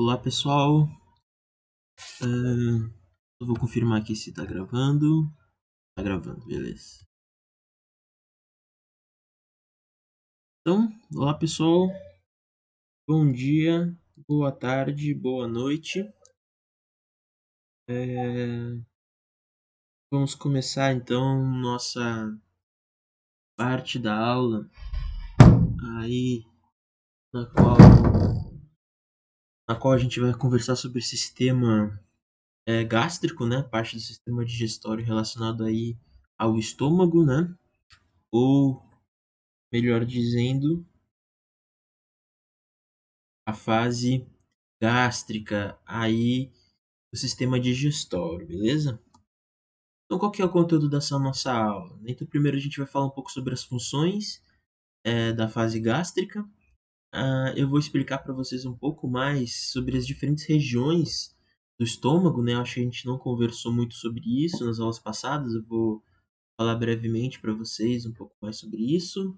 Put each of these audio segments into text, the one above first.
Olá pessoal, eu vou confirmar aqui se tá gravando. Tá gravando, beleza. Então, olá pessoal, bom dia, boa tarde, boa noite. Vamos começar então nossa parte da aula aí na qual, a gente vai conversar sobre o sistema gástrico, né? Parte do sistema digestório relacionado aí ao estômago, né? Ou melhor dizendo, a fase gástrica aí do sistema digestório, beleza? Então, qual que é o conteúdo dessa nossa aula? Então, primeiro a gente vai falar um pouco sobre as funções da fase gástrica. Eu vou explicar para vocês um pouco mais sobre as diferentes regiões do estômago, né? Acho que a gente não conversou muito sobre isso nas aulas passadas. Eu vou falar brevemente para vocês um pouco mais sobre isso.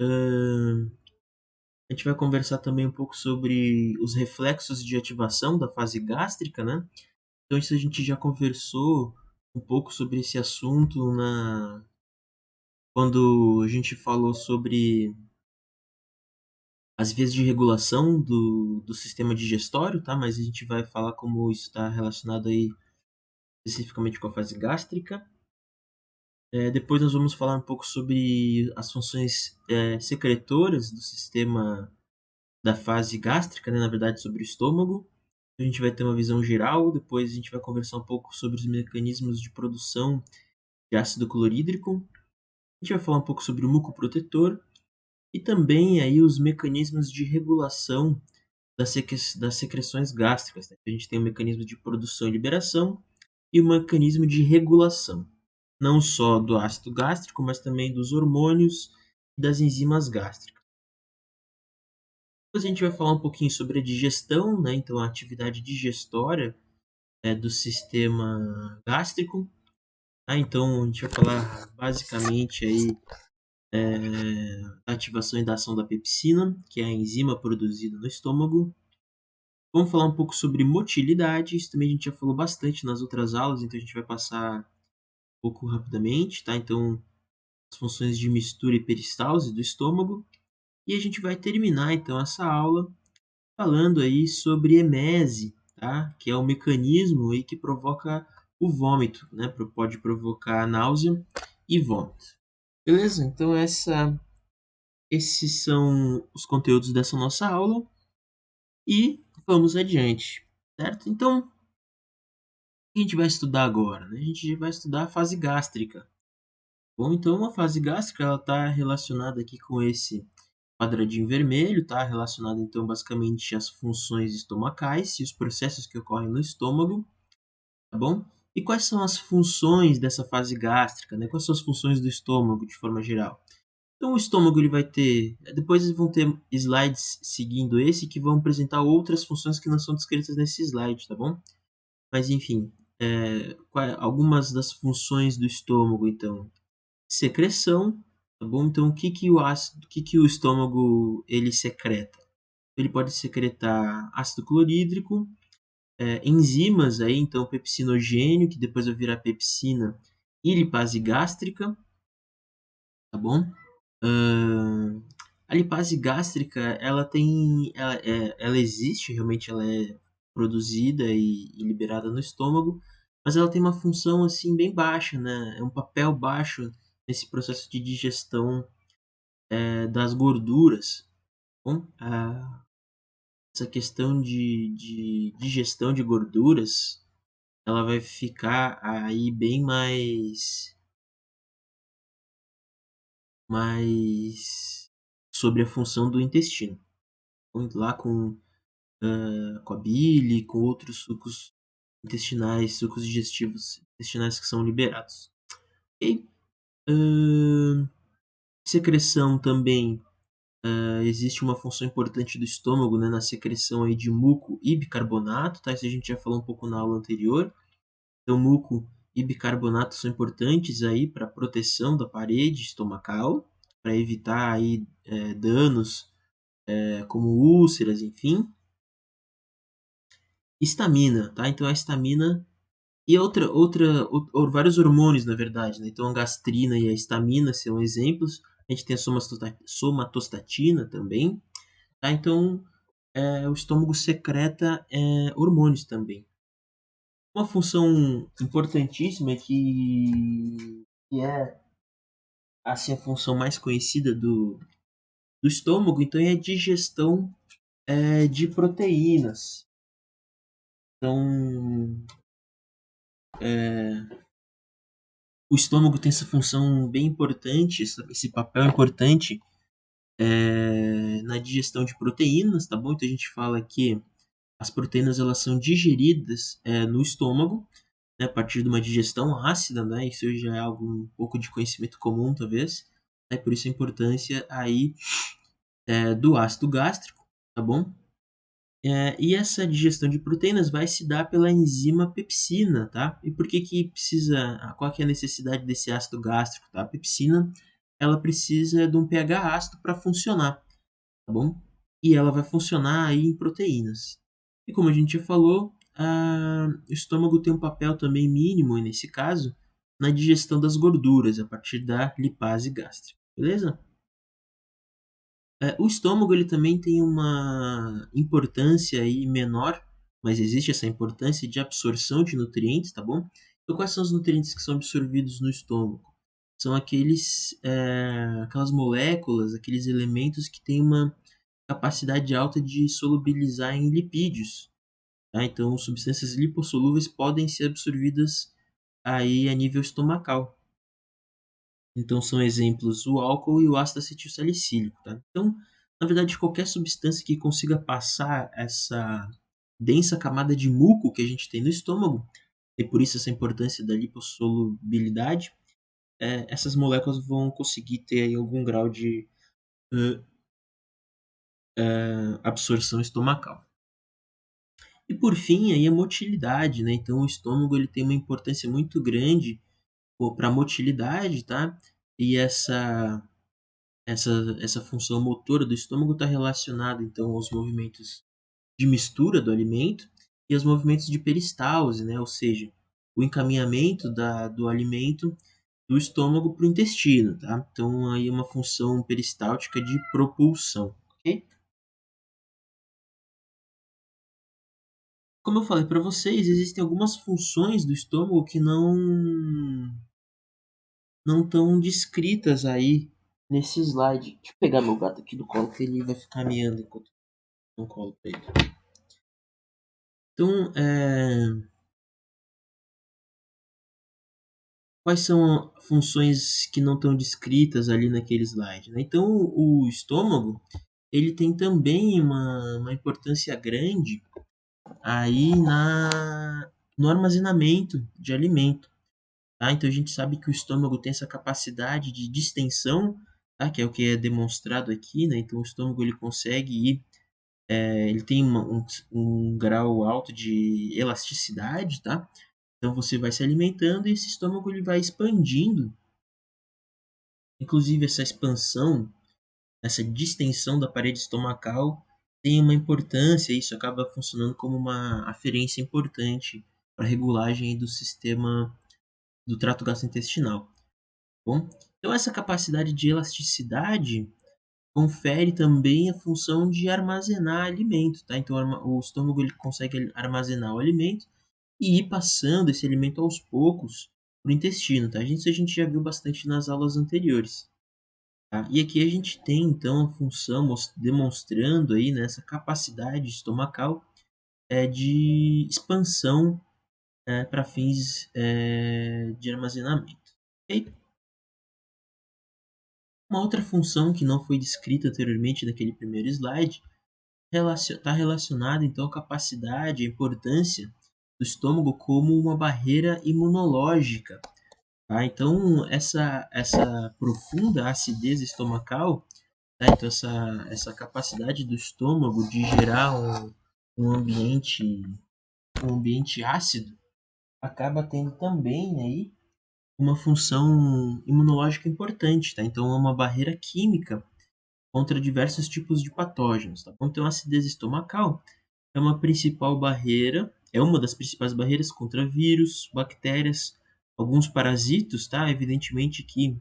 A gente vai conversar também um pouco sobre os reflexos de ativação da fase gástrica, né? Então, isso a gente já conversou um pouco sobre esse assunto quando a gente falou sobre as vias de regulação do sistema digestório, tá? Mas a gente vai falar como isso está relacionado aí especificamente com a fase gástrica. Depois nós vamos falar um pouco sobre as funções secretoras do sistema da fase gástrica, né? Na verdade, sobre o estômago. A gente vai ter uma visão geral, depois a gente vai conversar um pouco sobre os mecanismos de produção de ácido clorídrico. A gente vai falar um pouco sobre o mucoprotetor e também aí os mecanismos de regulação das secreções gástricas, né? A gente tem o mecanismo de produção e liberação e o mecanismo de regulação, não só do ácido gástrico, mas também dos hormônios e das enzimas gástricas. Depois a gente vai falar um pouquinho sobre a digestão, né? Então a atividade digestória do sistema gástrico. Então a gente vai falar basicamente aí a ativação e da ação da pepsina, que é a enzima produzida no estômago. Vamos falar um pouco sobre motilidade, isso também a gente já falou bastante nas outras aulas, então a gente vai passar um pouco rapidamente, tá? Então, as funções de mistura e peristalse do estômago. E a gente vai terminar então essa aula falando aí sobre emese, tá? Que é o mecanismo aí que provoca o vômito, né? Pode provocar náusea e vômito. Beleza? Então esses são os conteúdos dessa nossa aula e vamos adiante, certo? Então, o que a gente vai estudar agora, né? A gente vai estudar a fase gástrica. Bom, então a fase gástrica ela está relacionada aqui com esse quadradinho vermelho, tá? Relacionada então basicamente às funções estomacais e os processos que ocorrem no estômago, tá bom? E quais são as funções dessa fase gástrica, né? Quais são as funções do estômago de forma geral? Então o estômago ele vai ter, depois vão ter slides seguindo esse que vão apresentar outras funções que não são descritas nesse slide, tá bom? Mas enfim, algumas das funções do estômago, então, secreção, tá bom? Então o que que o estômago ele secreta? Ele pode secretar ácido clorídrico, enzimas aí, então pepsinogênio, que depois vai virar pepsina, e lipase gástrica, tá bom? Ahn, a lipase gástrica, ela existe, realmente ela é produzida e liberada no estômago, mas ela tem uma função assim bem baixa, né? É um papel baixo nesse processo de digestão das gorduras. Bom, essa questão de digestão de gorduras, ela vai ficar aí bem mais sobre a função do intestino. Lá com a bile, com outros sucos intestinais, sucos digestivos intestinais que são liberados. E secreção também, existe uma função importante do estômago, né, na secreção aí de muco e bicarbonato, tá? Isso a gente já falou um pouco na aula anterior. Então, muco e bicarbonato são importantes aí para a proteção da parede estomacal, para evitar aí danos como úlceras, enfim. Histamina, tá? Então a histamina e vários hormônios, na verdade, né? Então a gastrina e a histamina são exemplos. A gente tem a somatostatina também, tá? Então o estômago secreta hormônios também. Uma função importantíssima que é assim a função mais conhecida do estômago, então é a digestão de proteínas. Então, o estômago tem essa função bem importante, esse papel importante na digestão de proteínas, tá bom? Então a gente fala que as proteínas elas são digeridas no estômago, né, a partir de uma digestão ácida, né? Isso já é algo um pouco de conhecimento comum, talvez. Né? Por isso a importância aí do ácido gástrico, tá bom? E essa digestão de proteínas vai se dar pela enzima pepsina, tá? E por que que precisa, qual que é a necessidade desse ácido gástrico, tá? A pepsina, ela precisa de um pH ácido para funcionar, tá bom? E ela vai funcionar aí em proteínas. E como a gente já falou, o estômago tem um papel também mínimo, nesse caso, na digestão das gorduras, a partir da lipase gástrica, beleza? O estômago ele também tem uma importância aí menor, mas existe essa importância de absorção de nutrientes, tá bom? Então, quais são os nutrientes que são absorvidos no estômago? São aquelas moléculas, aqueles elementos que têm uma capacidade alta de solubilizar em lipídios, tá? Então, substâncias lipossolúveis podem ser absorvidas aí a nível estomacal. Então são exemplos o álcool e o ácido acetilsalicílico, tá? Então, na verdade, qualquer substância que consiga passar essa densa camada de muco que a gente tem no estômago, e por isso essa importância da lipossolubilidade, essas moléculas vão conseguir ter aí algum grau de absorção estomacal. E por fim, aí a motilidade, né? Então o estômago ele tem uma importância muito grande para a motilidade, tá? E essa função motora do estômago está relacionada então aos movimentos de mistura do alimento e aos movimentos de peristalse, né? Ou seja, o encaminhamento do alimento do estômago para o intestino, tá? Então aí é uma função peristáltica de propulsão, ok? Como eu falei para vocês, existem algumas funções do estômago que não estão descritas aí nesse slide. Deixa eu pegar meu gato aqui do colo que ele vai ficar miando enquanto eu não colo pra ele. Então, quais são funções que não estão descritas ali naquele slide, né? Então, o estômago, ele tem também uma importância grande aí no armazenamento de alimento, tá? Então, a gente sabe que o estômago tem essa capacidade de distensão, tá? Que é o que é demonstrado aqui, né? Então, o estômago, ele consegue ir, ele tem um grau alto de elasticidade, tá? Então você vai se alimentando e esse estômago ele vai expandindo. Inclusive essa expansão, essa distensão da parede estomacal tem uma importância, isso acaba funcionando como uma aferência importante para a regulagem do sistema do trato gastrointestinal. Bom, então essa capacidade de elasticidade confere também a função de armazenar alimento, tá? Então o estômago ele consegue armazenar o alimento e ir passando esse alimento aos poucos para o intestino, tá? Isso a gente já viu bastante nas aulas anteriores, tá? E aqui a gente tem então a função demonstrando aí nessa capacidade estomacal de expansão para fins de armazenamento. Ok? Uma outra função que não foi descrita anteriormente naquele primeiro slide está relacionada então à capacidade, à importância do estômago como uma barreira imunológica. Tá? Então, essa profunda acidez estomacal, tá? Então essa capacidade do estômago de gerar um ambiente, um ambiente ácido, acaba tendo também aí uma função imunológica importante. Tá? Então, é uma barreira química contra diversos tipos de patógenos. Tá bom? Então, a acidez estomacal é uma principal barreira, é uma das principais barreiras contra vírus, bactérias, alguns parasitos, tá? Evidentemente que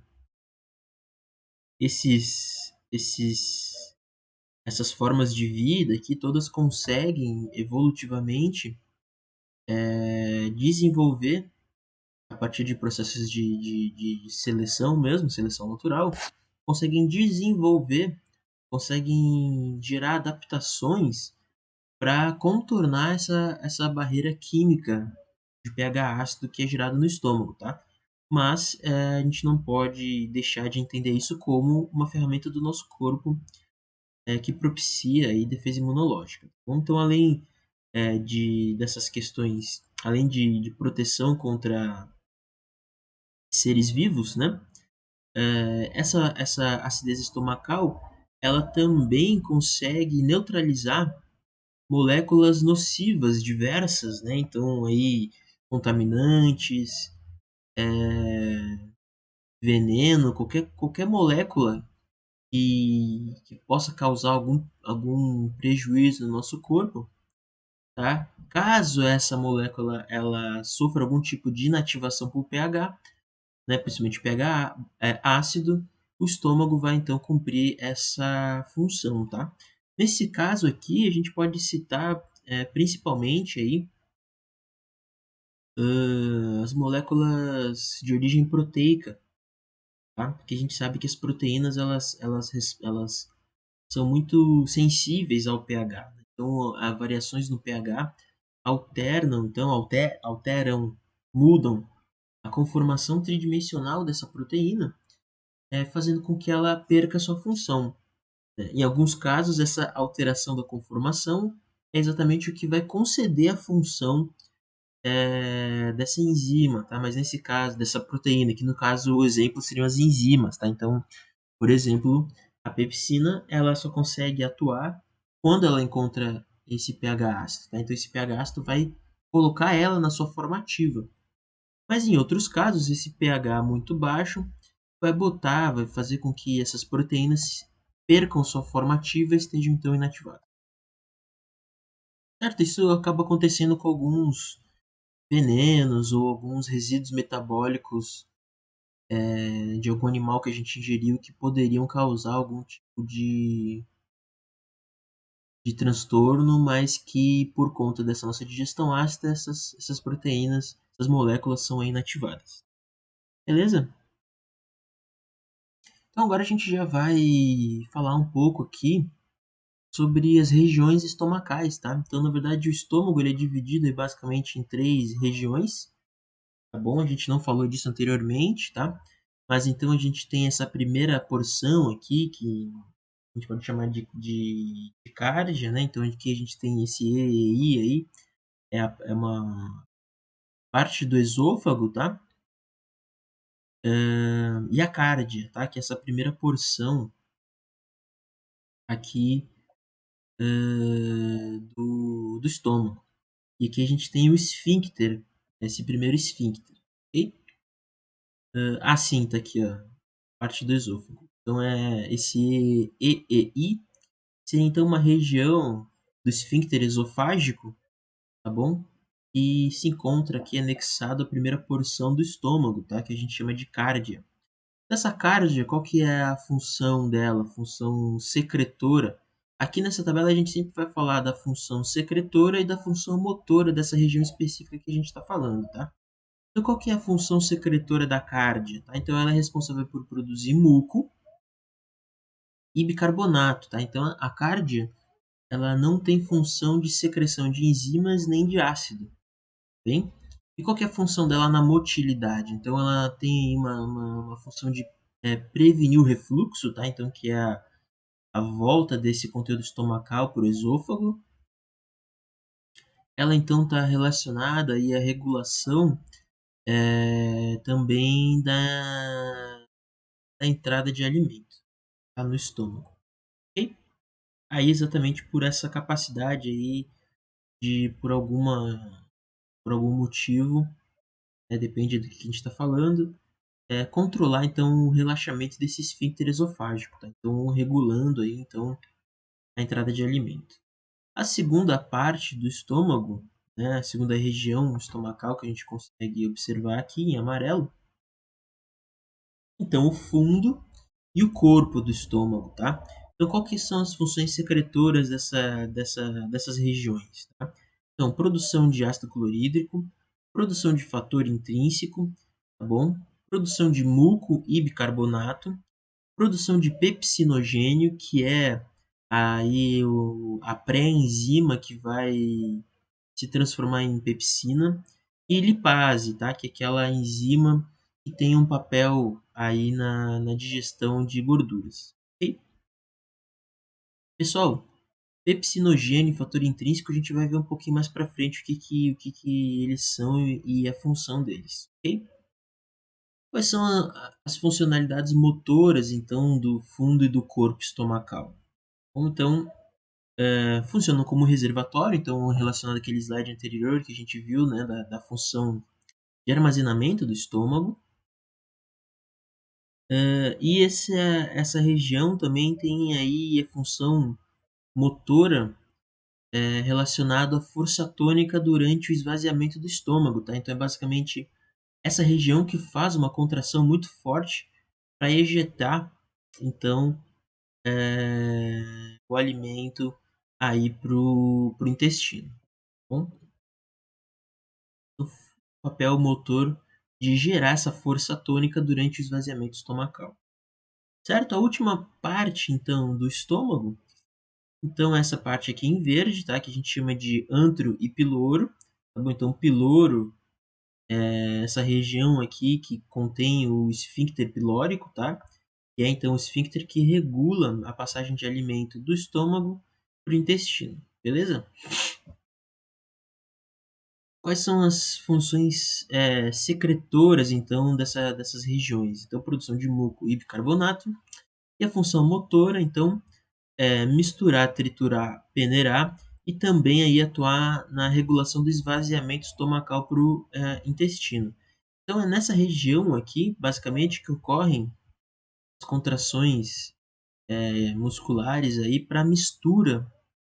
essas formas de vida aqui todas conseguem evolutivamente desenvolver a partir de processos de seleção mesmo, seleção natural, conseguem desenvolver, conseguem gerar adaptações para contornar essa barreira química de pH ácido que é gerado no estômago, tá? Mas a gente não pode deixar de entender isso como uma ferramenta do nosso corpo que propicia aí defesa imunológica. Então, além dessas questões, além de proteção contra seres vivos, né? Essa acidez estomacal, ela também consegue neutralizar moléculas nocivas diversas, né? Então aí contaminantes, veneno, qualquer molécula que possa causar algum prejuízo no nosso corpo, tá? Caso essa molécula ela sofra algum tipo de inativação por pH, né, principalmente pH ácido, o estômago vai então cumprir essa função, tá? Nesse caso aqui, a gente pode citar principalmente aí as moléculas de origem proteica, tá? Porque a gente sabe que as proteínas elas são muito sensíveis ao pH. Então, as variações no pH alteram, mudam a conformação tridimensional dessa proteína, fazendo com que ela perca sua função. Em alguns casos, essa alteração da conformação é exatamente o que vai conceder a função dessa enzima, tá? Mas nesse caso, dessa proteína, que no caso o exemplo seriam as enzimas, tá? Então, por exemplo, a pepsina, ela só consegue atuar quando ela encontra esse pH ácido, tá? Então, esse pH ácido vai colocar ela na sua forma ativa. Mas em outros casos, esse pH muito baixo vai fazer com que essas proteínas percam sua forma ativa e estejam então inativadas. Certo? Isso acaba acontecendo com alguns venenos ou alguns resíduos metabólicos de algum animal que a gente ingeriu que poderiam causar algum tipo de transtorno, mas que por conta dessa nossa digestão ácida, essas proteínas, essas moléculas são inativadas. Beleza? Então agora a gente já vai falar um pouco aqui sobre as regiões estomacais, tá? Então, na verdade, o estômago ele é dividido basicamente em três regiões, tá bom? A gente não falou disso anteriormente, tá? Mas então a gente tem essa primeira porção aqui, que a gente pode chamar de cárdia, né? Então aqui a gente tem esse EEI aí, é uma parte do esôfago, tá? E a cárdia, tá? Que é essa primeira porção aqui do estômago. E aqui a gente tem o esfíncter, esse primeiro esfíncter, ok? Sim, tá aqui, ó, parte do esôfago. Então, esse EEI seria então uma região do esfíncter esofágico, tá bom? E se encontra aqui anexado à primeira porção do estômago, tá? Que a gente chama de cárdia. Essa cárdia, qual que é a função dela? Função secretora. Aqui nessa tabela a gente sempre vai falar da função secretora e da função motora dessa região específica que a gente está falando, tá? Então, qual que é a função secretora da cárdia? Tá? Então, ela é responsável por produzir muco e bicarbonato, tá? Então, a cárdia, ela não tem função de secreção de enzimas nem de ácido, bem? E qual que é a função dela na motilidade? Então, ela tem uma função de prevenir o refluxo, tá? Então, que é a volta desse conteúdo estomacal para o esôfago. Ela, então, está relacionada aí à regulação também da entrada de alimento, tá? No estômago. Ok? Aí, exatamente por essa capacidade aí de, por algum motivo, depende do que a gente está falando, controlar então o relaxamento desse esfíncter esofágico, tá? Então regulando aí então a entrada de alimento. A segunda parte do estômago, né, a segunda região estomacal que a gente consegue observar aqui em amarelo, então o fundo e o corpo do estômago, tá? Então, qual que são as funções secretoras dessas regiões, tá? Então, produção de ácido clorídrico, produção de fator intrínseco, tá bom? Produção de muco e bicarbonato, produção de pepsinogênio, que é aí a pré-enzima que vai se transformar em pepsina, e lipase, tá? Que é aquela enzima que tem um papel aí na digestão de gorduras. Ok? Pessoal, pepsinogênio e fator intrínseco a gente vai ver um pouquinho mais para frente o que eles são e a função deles. Ok? Quais são as funcionalidades motoras, então, do fundo e do corpo estomacal? Bom, então, funcionam como reservatório, então, relacionado àquele slide anterior que a gente viu, né, da função de armazenamento do estômago. E essa região também tem aí a função motora relacionada à força tônica durante o esvaziamento do estômago, tá? Então, é basicamente essa região que faz uma contração muito forte para ejetar, então, o alimento aí pro intestino, tá bom? O papel motor de gerar essa força tônica durante o esvaziamento estomacal. Certo? A última parte, então, do estômago, então essa parte aqui em verde, tá? Que a gente chama de antro e piloro, tá bom? Então, piloro é essa região aqui que contém o esfíncter pilórico, tá? Que é então o esfíncter que regula a passagem de alimento do estômago para o intestino, beleza? Quais são as funções secretoras, então, dessas regiões? Então, produção de muco e bicarbonato. E a função motora, então, misturar, triturar, peneirar e também aí atuar na regulação do esvaziamento estomacal para o intestino. Então, é nessa região aqui, basicamente, que ocorrem as contrações musculares aí para a mistura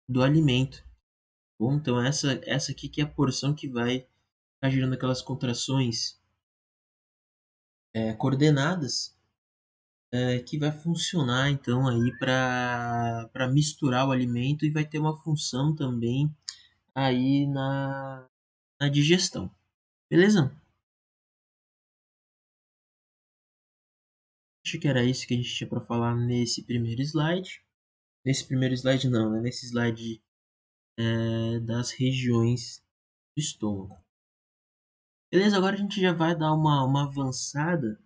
do alimento. Bom, então, essa aqui que é a porção que vai estar gerando aquelas contrações coordenadas que vai funcionar então aí para misturar o alimento e vai ter uma função também aí na digestão. Beleza? Acho que era isso que a gente tinha para falar nesse primeiro slide. Nesse primeiro slide não, né? Nesse slide das regiões do estômago. Beleza, agora a gente já vai dar uma avançada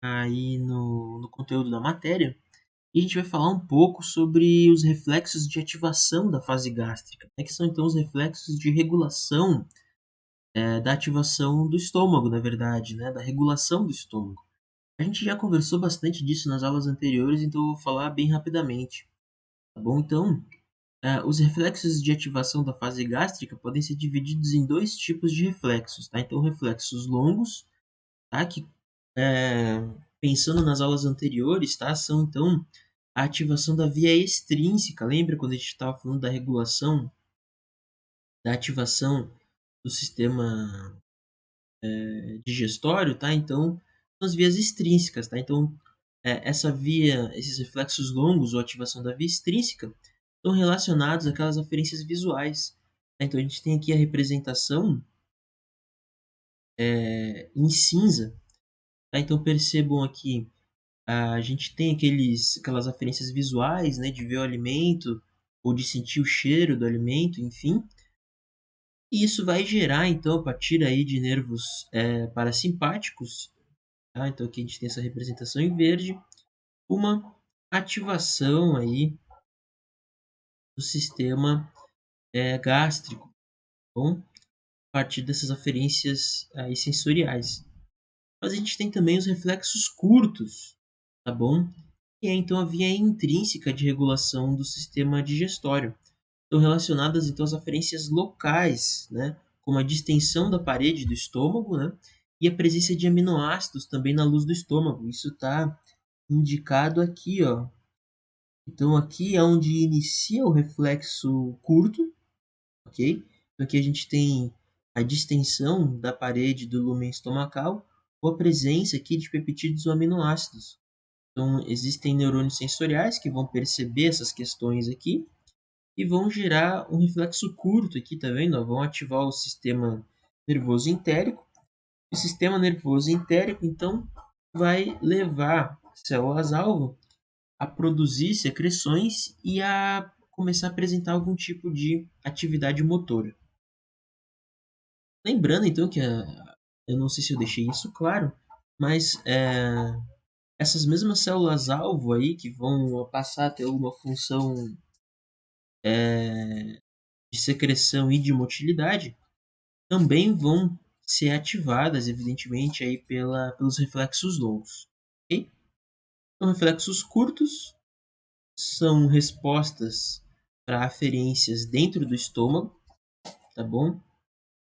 aí no conteúdo da matéria. E a gente vai falar um pouco sobre os reflexos de ativação da fase gástrica, né, que são então os reflexos de regulação da ativação do estômago, na verdade, né, da regulação do estômago. A gente já conversou bastante disso nas aulas anteriores, então eu vou falar bem rapidamente, tá bom? Então, os reflexos de ativação da fase gástrica podem ser divididos em dois tipos de reflexos, tá? Então, reflexos longos, tá? Que, pensando nas aulas anteriores, tá? São, então, a ativação da via extrínseca. Lembra quando a gente estava falando da regulação, da ativação do sistema digestório, tá? Então, são as vias extrínsecas, tá? Então, essa via, esses reflexos longos ou ativação da via extrínseca estão relacionados àquelas aferências visuais, tá? Então, a gente tem aqui a representação em cinza, tá? Então, percebam aqui, a gente tem aquelas aferências visuais, né? De ver o alimento ou de sentir o cheiro do alimento, enfim. E isso vai gerar, então, a partir aí de nervos parasimpáticos, tá? Então aqui a gente tem essa representação em verde, uma ativação aí do sistema gástrico, tá bom? A partir dessas aferências aí sensoriais. Mas a gente tem também os reflexos curtos, tá bom? Que é então a via intrínseca de regulação do sistema digestório. Estão relacionadas então às aferências locais, né? Como a distensão da parede do estômago, né? E a presença de aminoácidos também na luz do estômago. Isso está indicado aqui, ó, Então aqui é onde inicia o reflexo curto, ok? Então aqui a gente tem a distensão da parede do lúmen estomacal ou a presença aqui de peptídeos ou aminoácidos. Então existem neurônios sensoriais que vão perceber essas questões aqui e vão gerar um reflexo curto aqui, tá vendo? Vão ativar o sistema nervoso entérico. O sistema nervoso entérico, então, vai levar células-alvo a produzir secreções e a começar a apresentar algum tipo de atividade motora. Lembrando, então, que eu não sei se eu deixei isso claro, mas essas mesmas células-alvo aí que vão passar a ter alguma função de secreção e de motilidade, também vão ser ativadas, evidentemente, aí pelos reflexos longos. Okay? Então, reflexos curtos são respostas para aferências dentro do estômago, tá bom?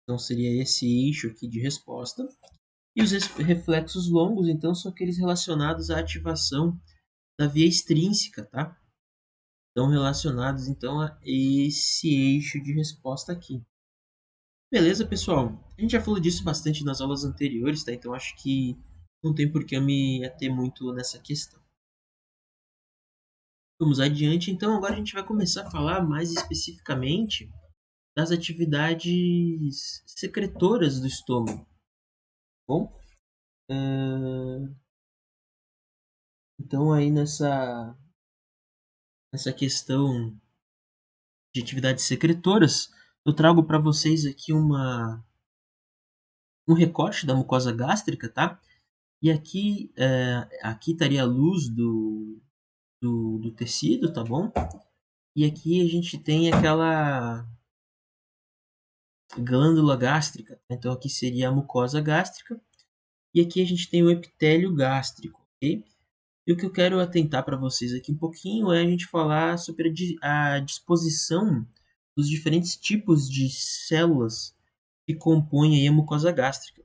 Então, seria esse eixo aqui de resposta. E os reflexos longos, então, são aqueles relacionados à ativação da via extrínseca, tá? Estão relacionados, então, a esse eixo de resposta aqui. Beleza, pessoal? A gente já falou disso bastante nas aulas anteriores, tá? Então acho que não tem por que eu me ater muito nessa questão. Vamos adiante, então agora a gente vai começar a falar mais especificamente das atividades secretoras do estômago. Bom, então aí nessa questão de atividades secretoras, eu trago para vocês aqui um recorte da mucosa gástrica, tá? E aqui estaria a luz do tecido, tá bom? E aqui a gente tem aquela glândula gástrica. Então aqui seria a mucosa gástrica. E aqui a gente tem o epitélio gástrico, ok? E o que eu quero atentar para vocês aqui um pouquinho é a gente falar sobre a disposição dos diferentes tipos de células que compõem aí a mucosa gástrica.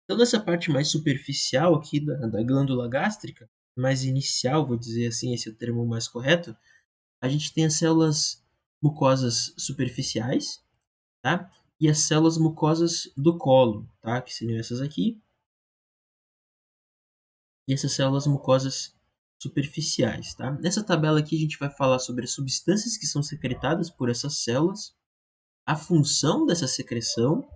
Então, nessa parte mais superficial aqui da glândula gástrica, mais inicial, vou dizer assim, esse é o termo mais correto, a gente tem as células mucosas superficiais, tá? E as células mucosas do colo, tá? Que seriam essas aqui. E essas células mucosas superficiais, tá? Nessa tabela aqui a gente vai falar sobre as substâncias que são secretadas por essas células, a função dessa secreção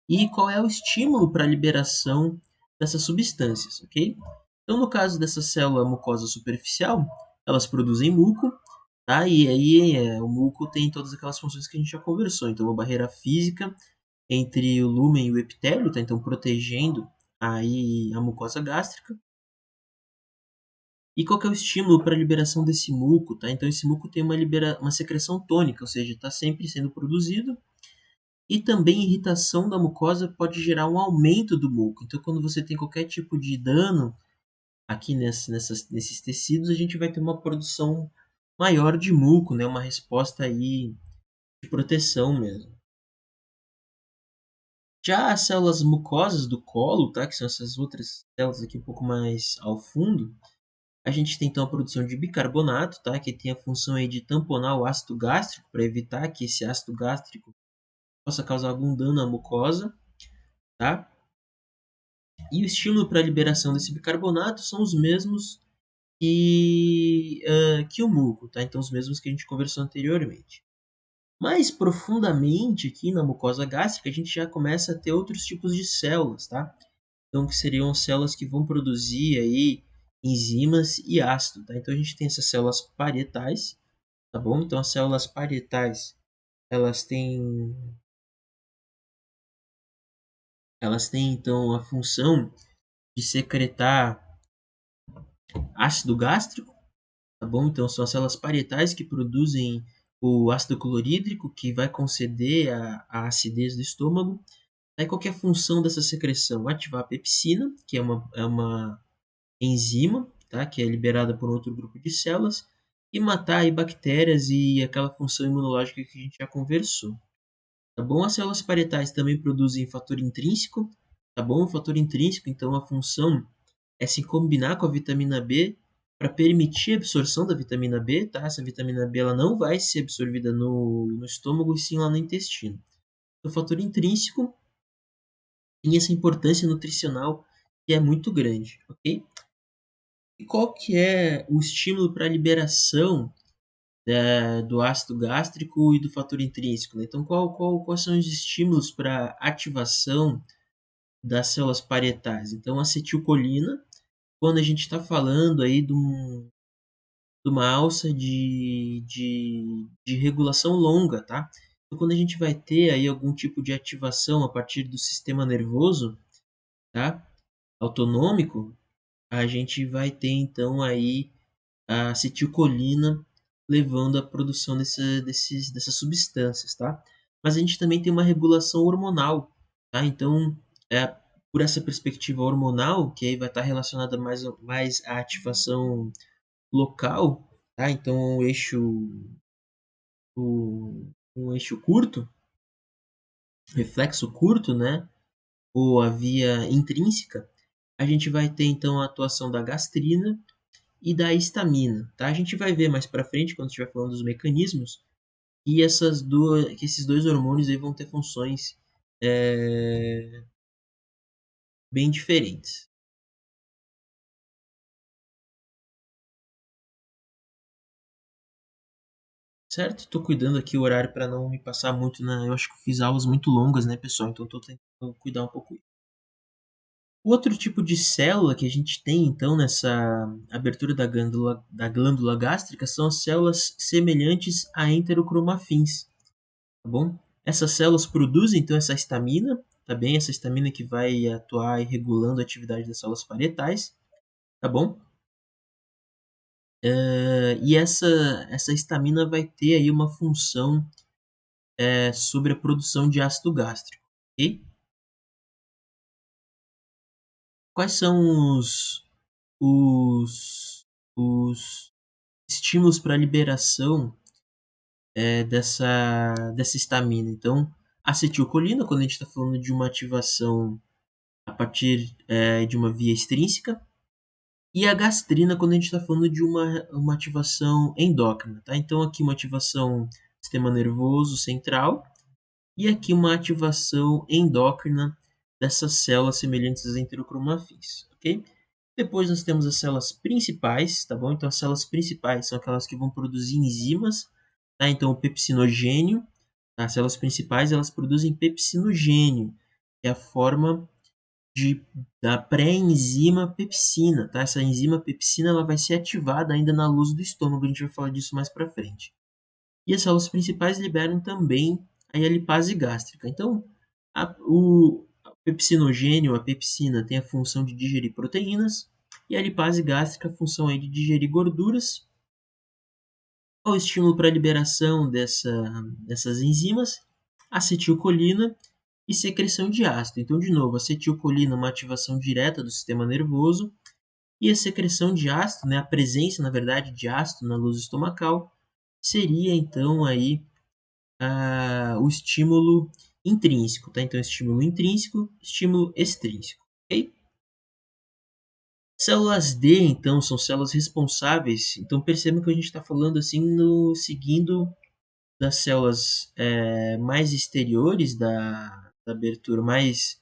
e qual é o estímulo para a liberação dessas substâncias, ok? Então, no caso dessa célula mucosa superficial, elas produzem muco, tá? E aí o muco tem todas aquelas funções que a gente já conversou. Então, uma barreira física entre o lúmen e o epitélio, tá? Então protegendo aí a mucosa gástrica. E qual que é o estímulo para a liberação desse muco, tá? Então esse muco tem uma secreção tônica, ou seja, está sempre sendo produzido. E também irritação da mucosa pode gerar um aumento do muco. Então quando você tem qualquer tipo de dano aqui nesses tecidos, a gente vai ter uma produção maior de muco, né? Uma resposta aí de proteção mesmo. Já as células mucosas do colo, tá? Que são essas outras células aqui um pouco mais ao fundo, a gente tem então a produção de bicarbonato, tá? Que tem a função aí de tamponar o ácido gástrico para evitar que esse ácido gástrico possa causar algum dano à mucosa, tá? E o estímulo para a liberação desse bicarbonato são os mesmos que o muco, tá? Então os mesmos que a gente conversou anteriormente. Mais profundamente aqui na mucosa gástrica, a gente já começa a ter outros tipos de células, tá? Então, que seriam células que vão produzir aí enzimas e ácido, tá? Então, a gente tem essas células parietais, tá bom? Então, as células parietais, elas têm, então, a função de secretar ácido gástrico, tá bom? Então, são as células parietais que produzem o ácido clorídrico, que vai conceder a acidez do estômago. Aí, qual que é a função dessa secreção? Ativar a pepsina, que é uma enzima, tá? Que é liberada por outro grupo de células, e matar aí bactérias e aquela função imunológica que a gente já conversou. Tá bom? As células parietais também produzem fator intrínseco, tá bom? O fator intrínseco, então, a função é se combinar com a vitamina B para permitir a absorção da vitamina B, tá? Essa vitamina B ela não vai ser absorvida no estômago, e sim lá no intestino. O fator intrínseco tem essa importância nutricional que é muito grande, ok? E qual que é o estímulo para a liberação do ácido gástrico e do fator intrínseco, né? Então, quais são os estímulos para ativação das células parietais? Então, acetilcolina, quando a gente está falando aí de uma alça de regulação longa, tá? Então, quando a gente vai ter aí algum tipo de ativação a partir do sistema nervoso, tá? Autonômico, a gente vai ter então aí a acetilcolina levando à produção dessas substâncias, tá? Mas a gente também tem uma regulação hormonal, tá? Então, por essa perspectiva hormonal, que aí vai estar relacionada mais à ativação local, tá? Então, um eixo curto, reflexo curto, né? Ou a via intrínseca, a gente vai ter então a atuação da gastrina e da histamina, tá? A gente vai ver mais para frente, quando estiver falando dos mecanismos, que esses dois hormônios aí vão ter funções bem diferentes. Certo? Tô cuidando aqui o horário para não me passar muito eu acho que eu fiz aulas muito longas, né, pessoal? Então tô tentando cuidar um pouco. O outro tipo de célula que a gente tem, então, nessa abertura da glândula gástrica são as células semelhantes a enterocromafins, tá bom? Essas células produzem, então, essa histamina, tá bem? Essa histamina que vai atuar aí regulando a atividade das células parietais, tá bom? E essa histamina vai ter aí uma função sobre a produção de ácido gástrico, ok? Quais são os, os estímulos para a liberação dessa histamina? Então, acetilcolina, quando a gente está falando de uma ativação a partir de uma via extrínseca, e a gastrina, quando a gente está falando de uma ativação endócrina, tá? Então, aqui uma ativação do sistema nervoso central, e aqui uma ativação endócrina dessas células semelhantes às enterocromafins, ok? Depois nós temos as células principais, tá bom? Então as células principais são aquelas que vão produzir enzimas, tá? Então o pepsinogênio, tá? As células principais elas produzem pepsinogênio, que é a forma da pré-enzima pepsina, tá? Essa enzima pepsina ela vai ser ativada ainda na luz do estômago, a gente vai falar disso mais para frente. E as células principais liberam também a lipase gástrica. Então, o pepsinogênio, a pepsina, tem a função de digerir proteínas e a lipase gástrica a função aí de digerir gorduras. Qual o estímulo para a liberação dessas enzimas? Acetilcolina e secreção de ácido. Então, de novo, acetilcolina é uma ativação direta do sistema nervoso e a secreção de ácido, né, a presença, na verdade, de ácido na luz estomacal, seria então aí o estímulo intrínseco, tá? Então, estímulo intrínseco, estímulo extrínseco, ok? Células D, então, são células responsáveis. Então, percebam que a gente está falando assim, seguindo das células mais exteriores da abertura, mais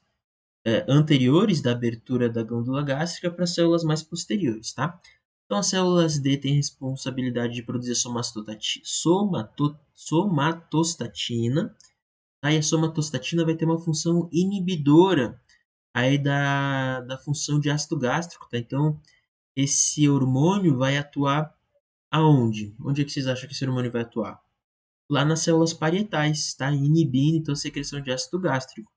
anteriores da abertura da glândula gástrica para células mais posteriores, tá? Então, as células D têm responsabilidade de produzir somatostatina, tá? E a somatostatina vai ter uma função inibidora aí da função de ácido gástrico, tá? Então, esse hormônio vai atuar aonde? Onde é que vocês acham que esse hormônio vai atuar? Lá nas células parietais, tá? Inibindo, então, a secreção de ácido gástrico.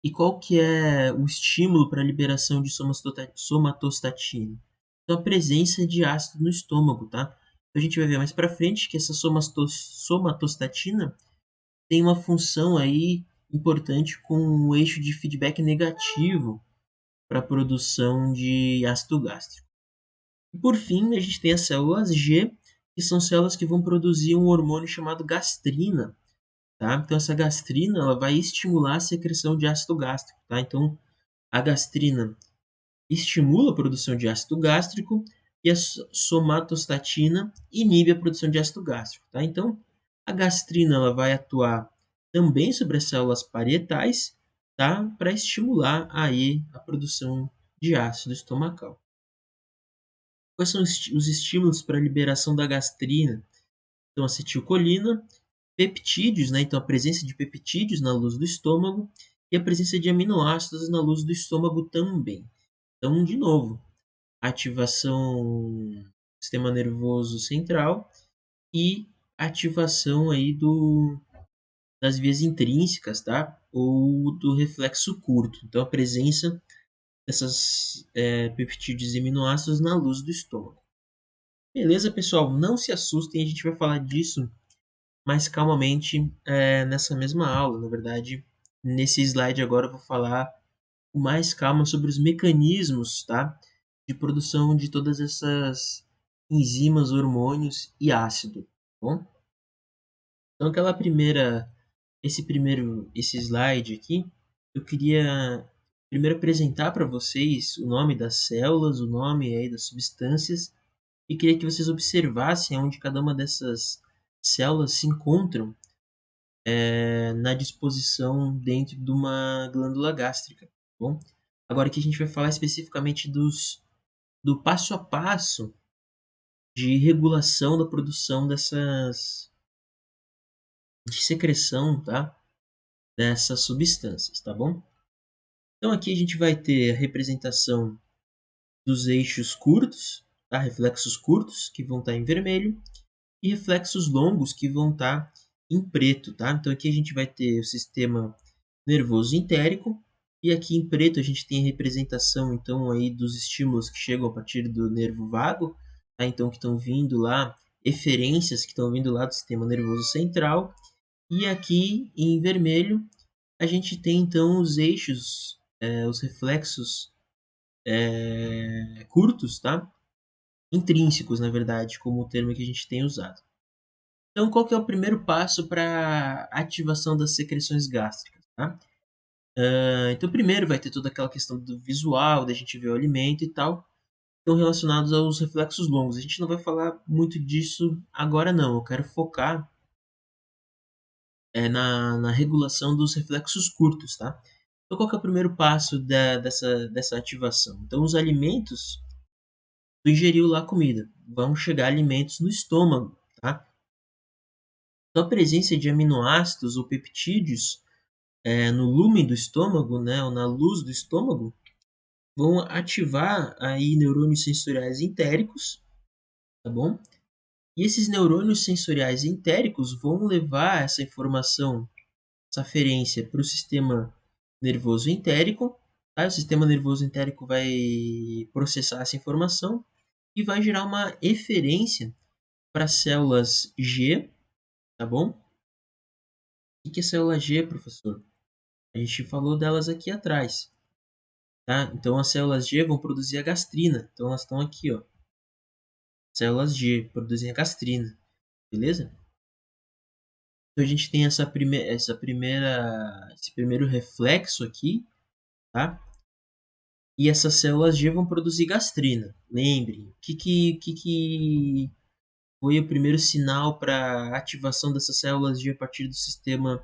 E qual que é o estímulo para a liberação de somatostatina? Então, a presença de ácido no estômago, tá? Então, a gente vai ver mais para frente que essa somatostatina tem uma função aí importante com o eixo de feedback negativo para a produção de ácido gástrico. E por fim, a gente tem as células G, que são células que vão produzir um hormônio chamado gastrina, tá? Então essa gastrina ela vai estimular a secreção de ácido gástrico, tá? Então a gastrina estimula a produção de ácido gástrico e a somatostatina inibe a produção de ácido gástrico, tá? Então, a gastrina ela vai atuar também sobre as células parietais, tá? Para estimular aí a produção de ácido estomacal. Quais são os estímulos para a liberação da gastrina? Então, acetilcolina, peptídeos, né? Então, a presença de peptídeos na luz do estômago e a presença de aminoácidos na luz do estômago também. Então, de novo, ativação do sistema nervoso central e ativação aí das vias intrínsecas, tá? Ou do reflexo curto. Então, a presença dessas peptídeos e aminoácidos na luz do estômago. Beleza, pessoal? Não se assustem, a gente vai falar disso mais calmamente nessa mesma aula. Na verdade, nesse slide agora eu vou falar com mais calma sobre os mecanismos, tá? De produção de todas essas enzimas, hormônios e ácido, tá bom? Então, esse slide aqui, eu queria primeiro apresentar para vocês o nome das células, o nome aí das substâncias, e queria que vocês observassem onde cada uma dessas células se encontram na disposição dentro de uma glândula gástrica, tá bom? Agora aqui a gente vai falar especificamente do passo a passo de regulação da produção de secreção, tá? Dessas substâncias, tá bom? Então aqui a gente vai ter a representação dos eixos curtos, tá? Reflexos curtos, que vão estar em vermelho, e reflexos longos, que vão estar em preto, tá? Então aqui a gente vai ter o sistema nervoso entérico, e aqui em preto a gente tem a representação então aí dos estímulos que chegam a partir do nervo vago, tá? Então que estão vindo lá, eferências que estão vindo lá do sistema nervoso central, e aqui em vermelho a gente tem então os eixos, os reflexos curtos, tá? Intrínsecos, na verdade, como o termo que a gente tem usado. Então, qual que é o primeiro passo para ativação das secreções gástricas, tá? Então, primeiro vai ter toda aquela questão do visual, da gente ver o alimento e tal, estão relacionados aos reflexos longos. A gente não vai falar muito disso agora, não. Eu quero focar na regulação dos reflexos curtos, tá? Então, qual que é o primeiro passo dessa ativação? Então, os alimentos, tu ingeriu lá comida, vão chegar alimentos no estômago, tá? Então, a presença de aminoácidos ou peptídeos no lumen do estômago, né, ou na luz do estômago, vão ativar aí neurônios sensoriais entéricos, tá bom? E esses neurônios sensoriais entéricos vão levar essa informação, essa aferência para o sistema nervoso entérico, tá? O sistema nervoso entérico vai processar essa informação e vai gerar uma eferência para células G, tá bom? O que é célula G, professor? A gente falou delas aqui atrás, tá? Então as células G vão produzir a gastrina. Então elas estão aqui, ó. Células G produzem a gastrina, beleza? Então a gente tem esse primeiro reflexo aqui, tá? E essas células G vão produzir gastrina. Lembre, o que foi o primeiro sinal para ativação dessas células G a partir do sistema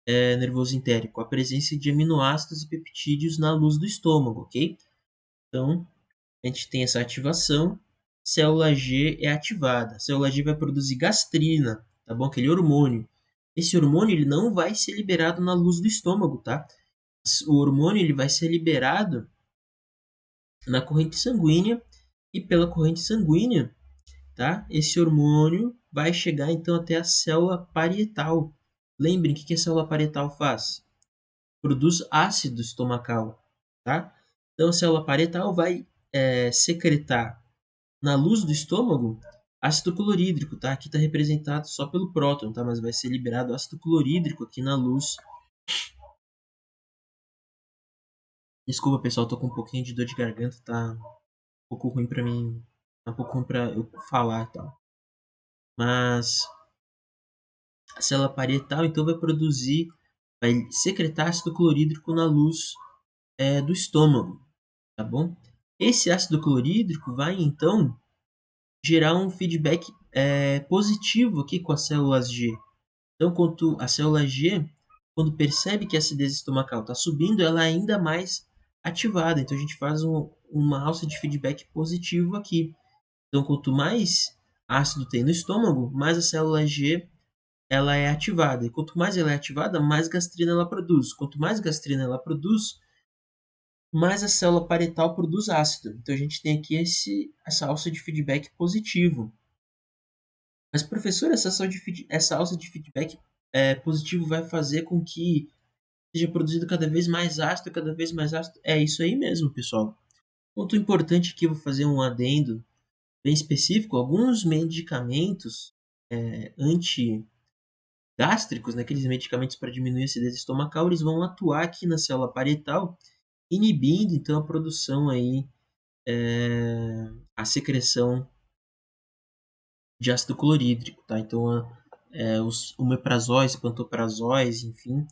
nervoso entérico? A presença de aminoácidos e peptídeos na luz do estômago, ok? Então, a gente tem essa ativação, célula G é ativada. A célula G vai produzir gastrina, tá bom? Aquele hormônio. Esse hormônio ele não vai ser liberado na luz do estômago, tá? O hormônio ele vai ser liberado na corrente sanguínea e pela corrente sanguínea, tá? Esse hormônio vai chegar então até a célula parietal. Lembrem o que a célula parietal faz? Produz ácido estomacal, tá? Então a célula parietal vai secretar na luz do estômago ácido clorídrico, tá? Aqui está representado só pelo próton, tá? Mas vai ser liberado ácido clorídrico aqui na luz. Desculpa, pessoal, tô com um pouquinho de dor de garganta, tá um pouco ruim para mim, tá um pouco ruim para eu falar, tá? Mas a célula parietal então vai secretar ácido clorídrico na luz do estômago. tá bom? Esse ácido clorídrico vai então gerar um feedback positivo aqui com as células G. Então, quando a célula G, quando percebe que a acidez estomacal está subindo, ela é ainda mais ativada. Então, a gente faz uma alça de feedback positivo aqui. Então, quanto mais ácido tem no estômago, mais a célula G ela é ativada. E quanto mais ela é ativada, mais gastrina ela produz. Quanto mais gastrina ela produz, mais a célula parietal produz ácido. Então, a gente tem aqui essa alça de feedback positivo. Mas, professor, essa alça de feedback positivo vai fazer com que seja produzido cada vez mais ácido. É isso aí mesmo, pessoal. Ponto importante aqui, eu vou fazer um adendo bem específico. Alguns medicamentos antigástricos, né, aqueles medicamentos para diminuir a acidez estomacal, eles vão atuar aqui na célula parietal, inibindo então a produção aí, a secreção de ácido clorídrico, tá? Então, os omeprazóis, pantoprazóis, enfim,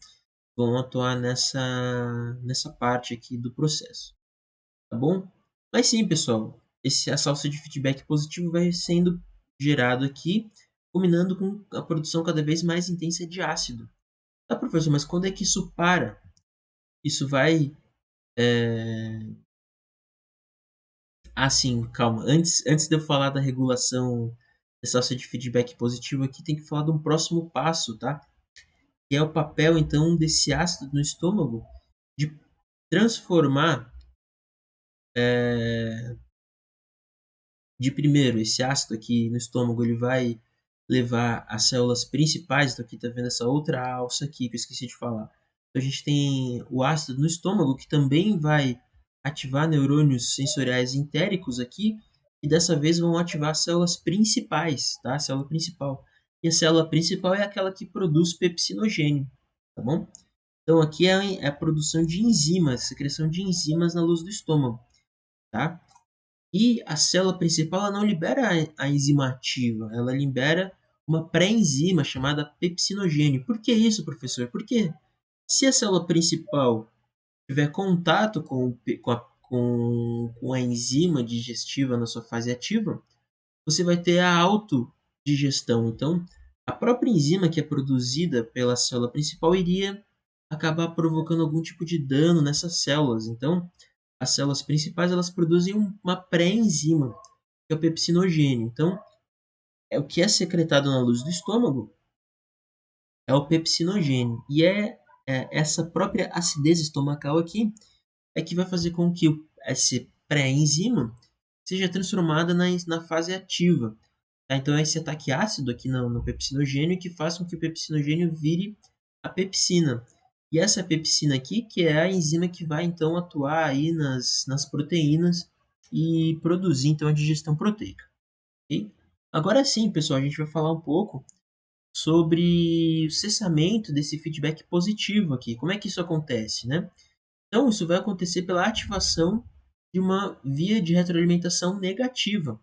vão atuar nessa parte aqui do processo, tá bom? Mas sim, pessoal, essa alça de feedback positivo vai sendo gerado aqui, combinando com a produção cada vez mais intensa de ácido. Tá, professor, mas quando é que isso para? Isso vai... Ah, sim, calma. Antes de eu falar da regulação dessa alça de feedback positivo aqui, tem que falar de um próximo passo, tá? Que é o papel, então, desse ácido no estômago de transformar, de primeiro, esse ácido aqui no estômago, ele vai levar as células principais, então aqui tá vendo essa outra alça aqui que eu esqueci de falar. Então a gente tem o ácido no estômago que também vai ativar neurônios sensoriais entéricos aqui, e dessa vez vão ativar as células principais, tá? A célula principal. E a célula principal é aquela que produz pepsinogênio, tá bom? Então aqui é a produção de enzimas, secreção de enzimas na luz do estômago, tá? E a célula principal ela não libera a enzima ativa, ela libera uma pré-enzima chamada pepsinogênio. Por que isso, professor? Porque se a célula principal tiver contato com a enzima digestiva na sua fase ativa, você vai ter a autodigestão. Então, a própria enzima que é produzida pela célula principal iria acabar provocando algum tipo de dano nessas células. Então, as células principais elas produzem uma pré-enzima, que é o pepsinogênio. Então, o que é secretado na luz do estômago é o pepsinogênio. E essa própria acidez estomacal aqui é que vai fazer com que essa pré-enzima seja transformada na fase ativa. Tá? Então, é esse ataque ácido aqui no pepsinogênio que faz com que o pepsinogênio vire a pepsina. E essa pepsina aqui, que é a enzima que vai então atuar aí nas proteínas e produzir então a digestão proteica. Okay? Agora sim, pessoal, a gente vai falar um pouco sobre o cessamento desse feedback positivo aqui. Como é que isso acontece, né? Então, isso vai acontecer pela ativação de uma via de retroalimentação negativa.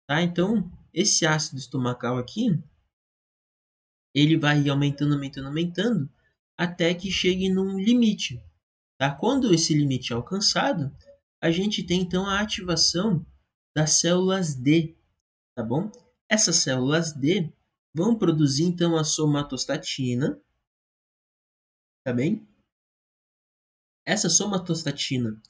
Tá? Então, esse ácido estomacal aqui, ele vai aumentando, aumentando, aumentando, até que chegue num limite. Tá? Quando esse limite é alcançado, a gente tem então a ativação das células D, tá bom? Essas células D vão produzir então a somatostatina, tá bem? Essa somatostatina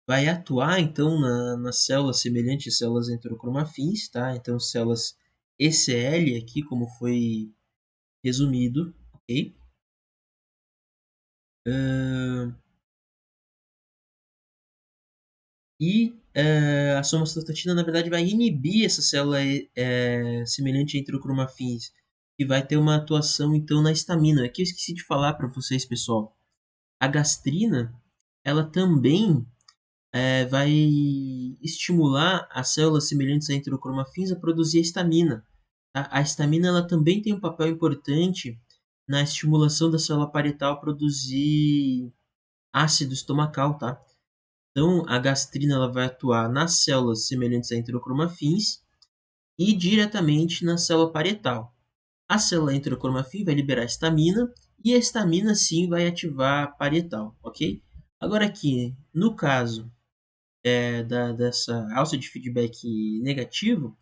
vai atuar então nas células semelhantes às células enterocromafins, tá? Então células ECL aqui, como foi resumido, ok? A somatostatina, na verdade, vai inibir essa célula semelhante a enterocromafins e vai ter uma atuação, então, na histamina. Aqui eu esqueci de falar para vocês, pessoal. A gastrina, ela também vai estimular as células semelhantes a enterocromafins a produzir a histamina. Tá? A histamina, ela também tem um papel importante na estimulação da célula parietal a produzir ácido estomacal, tá? Então, a gastrina ela vai atuar nas células semelhantes a enterocromafins e diretamente na célula parietal. A célula enterocromafim vai liberar histamina e a histamina sim vai ativar a parietal, ok? Agora aqui, no caso dessa alça de feedback negativo,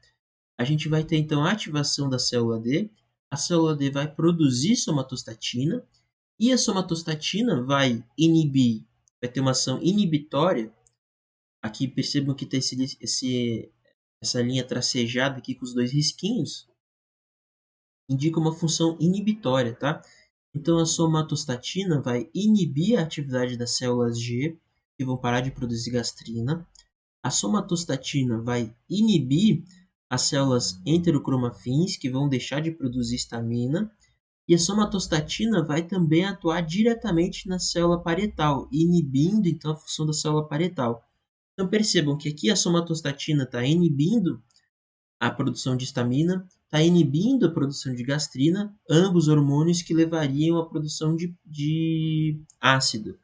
a gente vai ter então a ativação da célula D. A célula D vai produzir somatostatina e a somatostatina vai inibir, vai ter uma ação inibitória. Aqui percebam que tem essa linha tracejada aqui com os dois risquinhos, indica uma função inibitória, tá? Então a somatostatina vai inibir a atividade das células G, que vão parar de produzir gastrina. A somatostatina vai inibir as células enterocromafins, que vão deixar de produzir histamina. E a somatostatina vai também atuar diretamente na célula parietal, inibindo então a função da célula parietal. Então percebam que aqui a somatostatina está inibindo a produção de histamina, está inibindo a produção de gastrina, ambos hormônios que levariam à produção de ácido.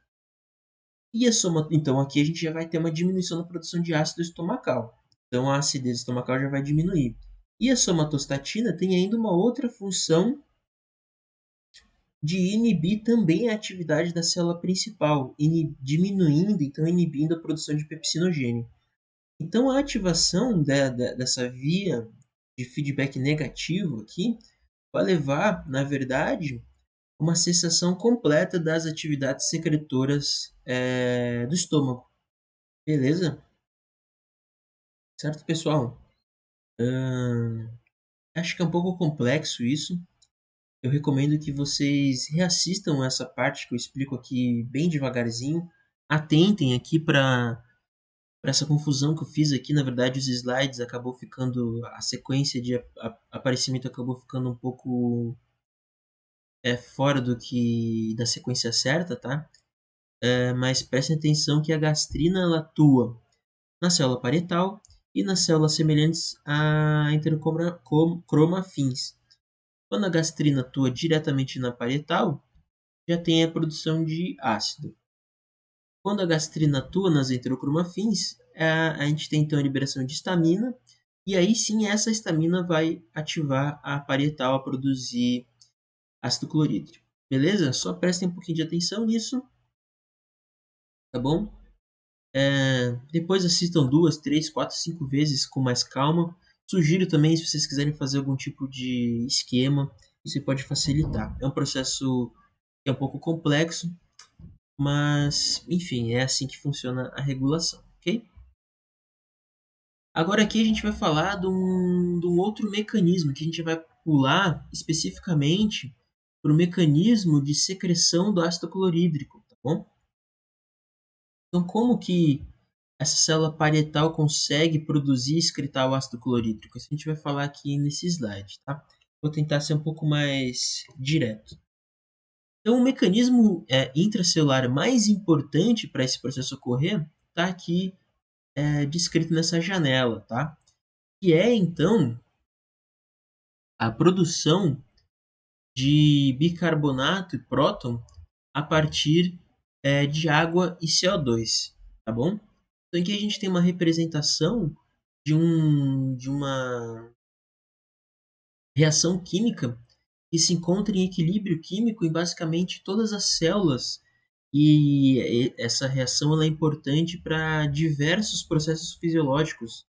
Então aqui a gente já vai ter uma diminuição na produção de ácido estomacal. Então a acidez estomacal já vai diminuir. E a somatostatina tem ainda uma outra função de inibir também a atividade da célula principal, diminuindo, então inibindo a produção de pepsinogênio. Então a ativação dessa via de feedback negativo aqui vai levar, na verdade, uma cessação completa das atividades secretoras do estômago. Beleza? Certo, pessoal? Acho que é um pouco complexo isso. Eu recomendo que vocês reassistam essa parte que eu explico aqui bem devagarzinho. Atentem aqui para essa confusão que eu fiz aqui. Na verdade, os slides acabou ficando, a sequência de aparecimento acabou ficando um pouco fora da sequência certa, tá? Mas prestem atenção que a gastrina ela atua na célula parietal e nas células semelhantes a enterocromafins. Quando a gastrina atua diretamente na parietal, já tem a produção de ácido. Quando a gastrina atua nas enterocromafins, a gente tem então a liberação de histamina, e aí sim essa histamina vai ativar a parietal a produzir ácido clorídrico. Beleza? Só prestem um pouquinho de atenção nisso, tá bom? Depois assistam 2, 3, 4, 5 vezes com mais calma. Sugiro também, se vocês quiserem fazer algum tipo de esquema, isso pode facilitar. É um processo que é um pouco complexo, mas, enfim, é assim que funciona a regulação, ok? Agora aqui a gente vai falar de um outro mecanismo, que a gente vai pular especificamente para o mecanismo de secreção do ácido clorídrico, tá bom? Então, como que essa célula parietal consegue produzir e excretar o ácido clorídrico? Isso a gente vai falar aqui nesse slide, tá? Vou tentar ser um pouco mais direto. Então, o mecanismo intracelular mais importante para esse processo ocorrer está aqui descrito nessa janela, tá? Que é, então, a produção de bicarbonato e próton a partir de água e CO2, tá bom? Então, aqui a gente tem uma representação de uma reação química que se encontra em equilíbrio químico em basicamente todas as células. E essa reação ela é importante para diversos processos fisiológicos,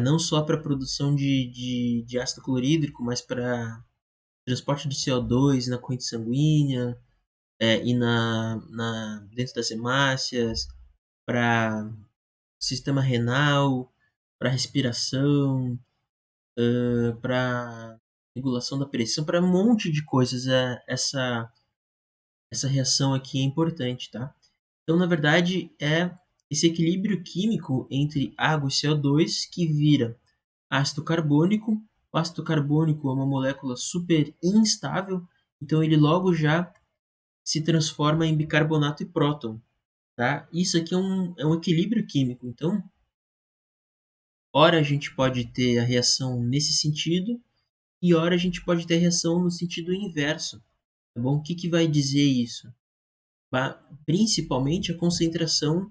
não só para a produção de ácido clorídrico, mas para transporte de CO2 na corrente sanguínea e dentro das hemácias, para sistema renal, para respiração, para regulação da pressão, para um monte de coisas. Essa reação aqui é importante, tá? Então, na verdade, é esse equilíbrio químico entre água e CO2 que vira ácido carbônico. O ácido carbônico é uma molécula super instável, então ele logo já se transforma em bicarbonato e próton, tá? Isso aqui é um equilíbrio químico, então, ora a gente pode ter a reação nesse sentido, e ora a gente pode ter a reação no sentido inverso, tá bom? O que vai dizer isso? Principalmente a concentração,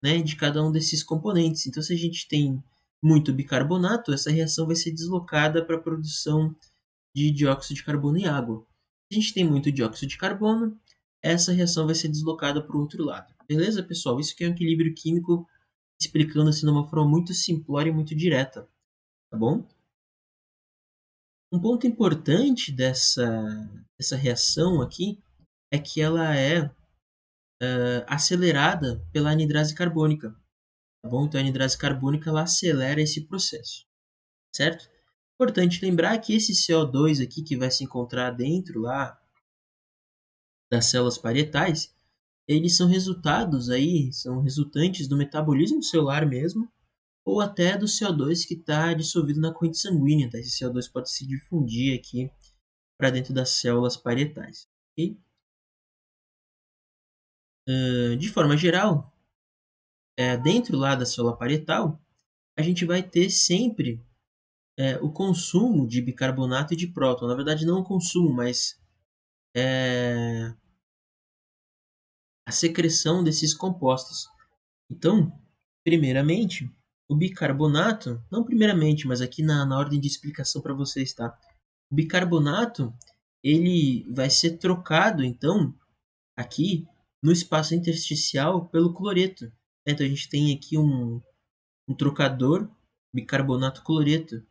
né, de cada um desses componentes. Então, se a gente tem muito bicarbonato, essa reação vai ser deslocada para a produção de dióxido de carbono e água. Se a gente tem muito dióxido de carbono, essa reação vai ser deslocada para o outro lado. Beleza, pessoal? Isso aqui é um equilíbrio químico explicando assim de uma forma muito simplória e muito direta, tá bom? Um ponto importante dessa reação aqui é que ela é acelerada pela anidrase carbônica, tá bom? Então a anidrase carbônica ela acelera esse processo, certo? Importante lembrar que esse CO2 aqui que vai se encontrar dentro lá das células parietais, eles são resultados aí, são resultantes do metabolismo celular mesmo, ou até do CO2 que está dissolvido na corrente sanguínea, tá? Esse CO2 pode se difundir aqui para dentro das células parietais, ok? De forma geral, dentro lá da célula parietal, a gente vai ter sempre o consumo de bicarbonato e de próton. Na verdade, não o consumo, mas a secreção desses compostos. Então, primeiramente, o bicarbonato, não primeiramente, mas aqui na ordem de explicação para vocês, tá? O bicarbonato, ele vai ser trocado, então, aqui no espaço intersticial pelo cloreto. Então, a gente tem aqui um trocador bicarbonato-cloreto,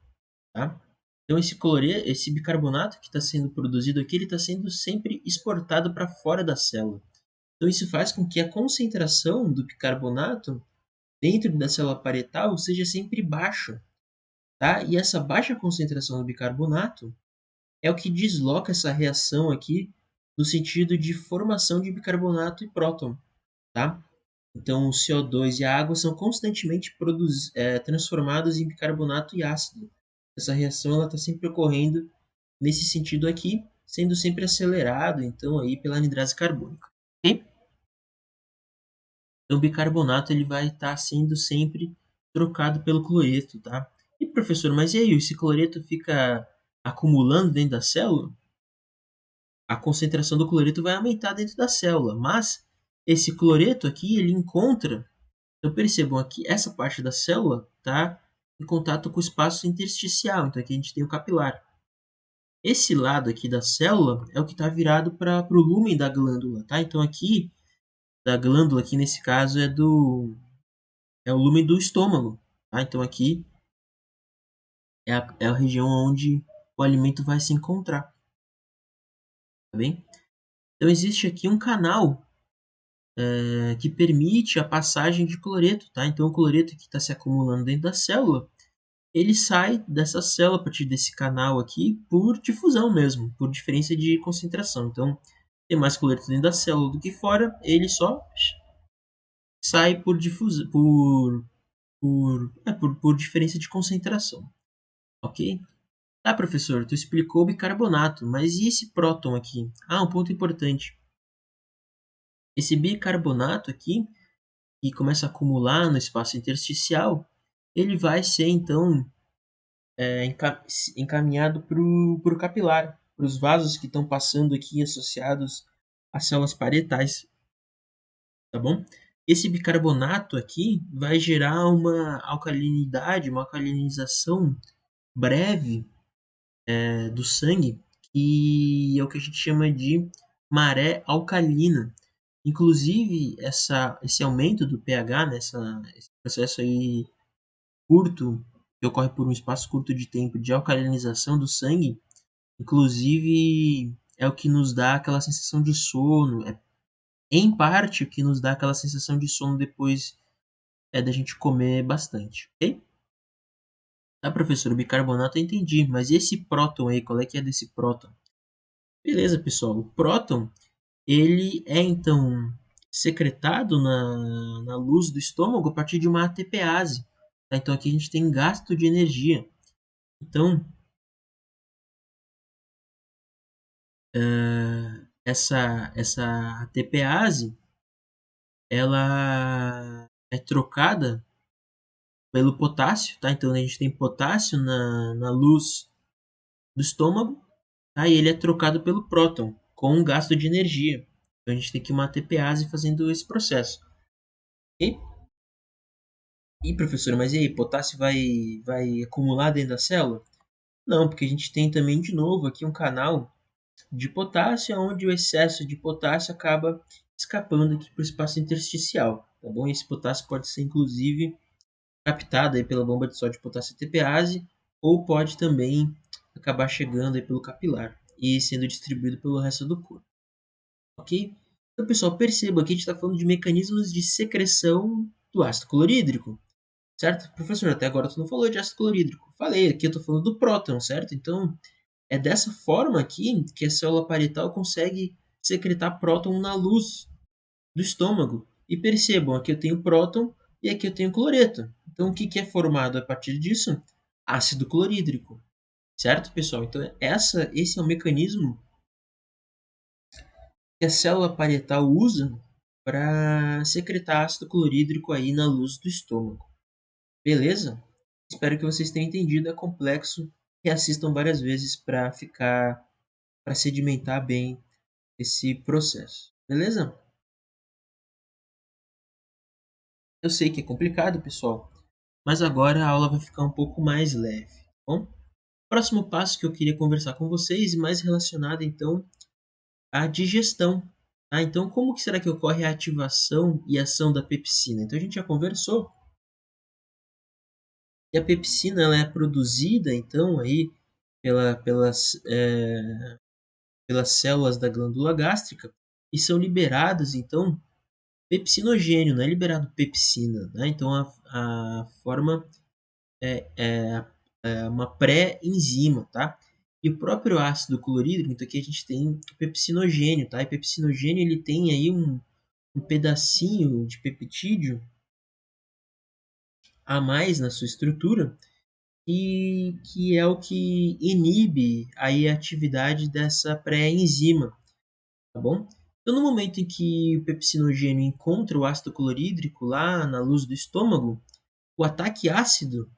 tá? Então, esse bicarbonato que está sendo produzido aqui, ele está sendo sempre exportado para fora da célula. Então, isso faz com que a concentração do bicarbonato dentro da célula parietal seja sempre baixa, tá? E essa baixa concentração do bicarbonato é o que desloca essa reação aqui no sentido de formação de bicarbonato e próton, tá? Então, o CO2 e a água são constantemente transformados em bicarbonato e ácido. Essa reação está sempre ocorrendo nesse sentido aqui, sendo sempre acelerado, então, aí pela anidrase carbônica. Ok? Então, o bicarbonato ele vai estar sendo sempre trocado pelo cloreto, tá? E professor, mas e aí, esse cloreto fica acumulando dentro da célula? A concentração do cloreto vai aumentar dentro da célula, mas esse cloreto aqui, ele encontra, então percebam aqui, essa parte da célula está em contato com o espaço intersticial, então aqui a gente tem o capilar. Esse lado aqui da célula é o que está virado para o lumen da glândula, tá? Então aqui, da glândula aqui nesse caso é o lumen do estômago, tá? Então aqui é a região onde o alimento vai se encontrar, tá bem? Então existe aqui um canal que permite a passagem de cloreto, tá? Então o cloreto que está se acumulando dentro da célula, ele sai dessa célula a partir desse canal aqui por difusão mesmo, por diferença de concentração. Então tem mais cloreto dentro da célula do que fora, ele só sai por difusão, por diferença de concentração, ok? Tá, professor, tu explicou o bicarbonato, mas e esse próton aqui? Ah, um ponto importante. Esse bicarbonato aqui, que começa a acumular no espaço intersticial, ele vai ser, então, encaminhado para o capilar, para os vasos que estão passando aqui associados às células parietais, tá bom? Esse bicarbonato aqui vai gerar uma alcalinidade, uma alcalinização breve do sangue, que é o que a gente chama de maré alcalina. Inclusive, esse aumento do pH, né, esse processo aí curto, que ocorre por um espaço curto de tempo de alcalinização do sangue, inclusive é o que nos dá aquela sensação de sono, em parte o que nos dá aquela sensação de sono depois da gente comer bastante, ok? Tá, professor, o bicarbonato eu entendi, mas e esse próton aí, qual é que é desse próton? Beleza, pessoal, o próton, ele é então secretado na luz do estômago a partir de uma ATPase. Tá? Então aqui a gente tem gasto de energia. Então, essa ATPase, ela é trocada pelo potássio, tá? Então a gente tem potássio na luz do estômago, tá? E ele é trocado pelo próton com um gasto de energia. Então a gente tem aqui uma ATPase fazendo esse processo. Ok? E professor, mas e aí, potássio vai acumular dentro da célula? Não, porque a gente tem também de novo aqui um canal de potássio, onde o excesso de potássio acaba escapando aqui para o espaço intersticial, tá bom? Esse potássio pode ser inclusive captada aí pela bomba de sódio potássio ATPase, ou pode também acabar chegando aí pelo capilar e sendo distribuído pelo resto do corpo, ok? Então, pessoal, perceba que a gente está falando de mecanismos de secreção do ácido clorídrico, certo? Professor, até agora tu não falou de ácido clorídrico. Falei, aqui eu estou falando do próton, certo? Então, é dessa forma aqui que a célula parietal consegue secretar próton na luz do estômago. E percebam, aqui eu tenho próton e aqui eu tenho cloreto. Então, o que é formado a partir disso? Ácido clorídrico, certo, pessoal? Então, esse é o mecanismo que a célula parietal usa para secretar ácido clorídrico aí na luz do estômago. Beleza? Espero que vocês tenham entendido. É complexo. Reassistam várias vezes para sedimentar bem esse processo. Beleza? Eu sei que é complicado, pessoal, mas agora a aula vai ficar um pouco mais leve, tá bom? Próximo passo que eu queria conversar com vocês, mais relacionado então à digestão. Tá? Então, como que será que ocorre a ativação e ação da pepsina? Então, a gente já conversou que a pepsina ela é produzida então aí pelas células da glândula gástrica e são liberadas então pepsinogênio, não é liberado pepsina, né? Então a forma é uma pré-enzima, tá? E o próprio ácido clorídrico, então aqui a gente tem pepsinogênio, tá? E pepsinogênio ele tem aí um pedacinho de peptídeo a mais na sua estrutura e que é o que inibe aí a atividade dessa pré-enzima, tá bom? Então, no momento em que o pepsinogênio encontra o ácido clorídrico lá na luz do estômago, o ataque ácido,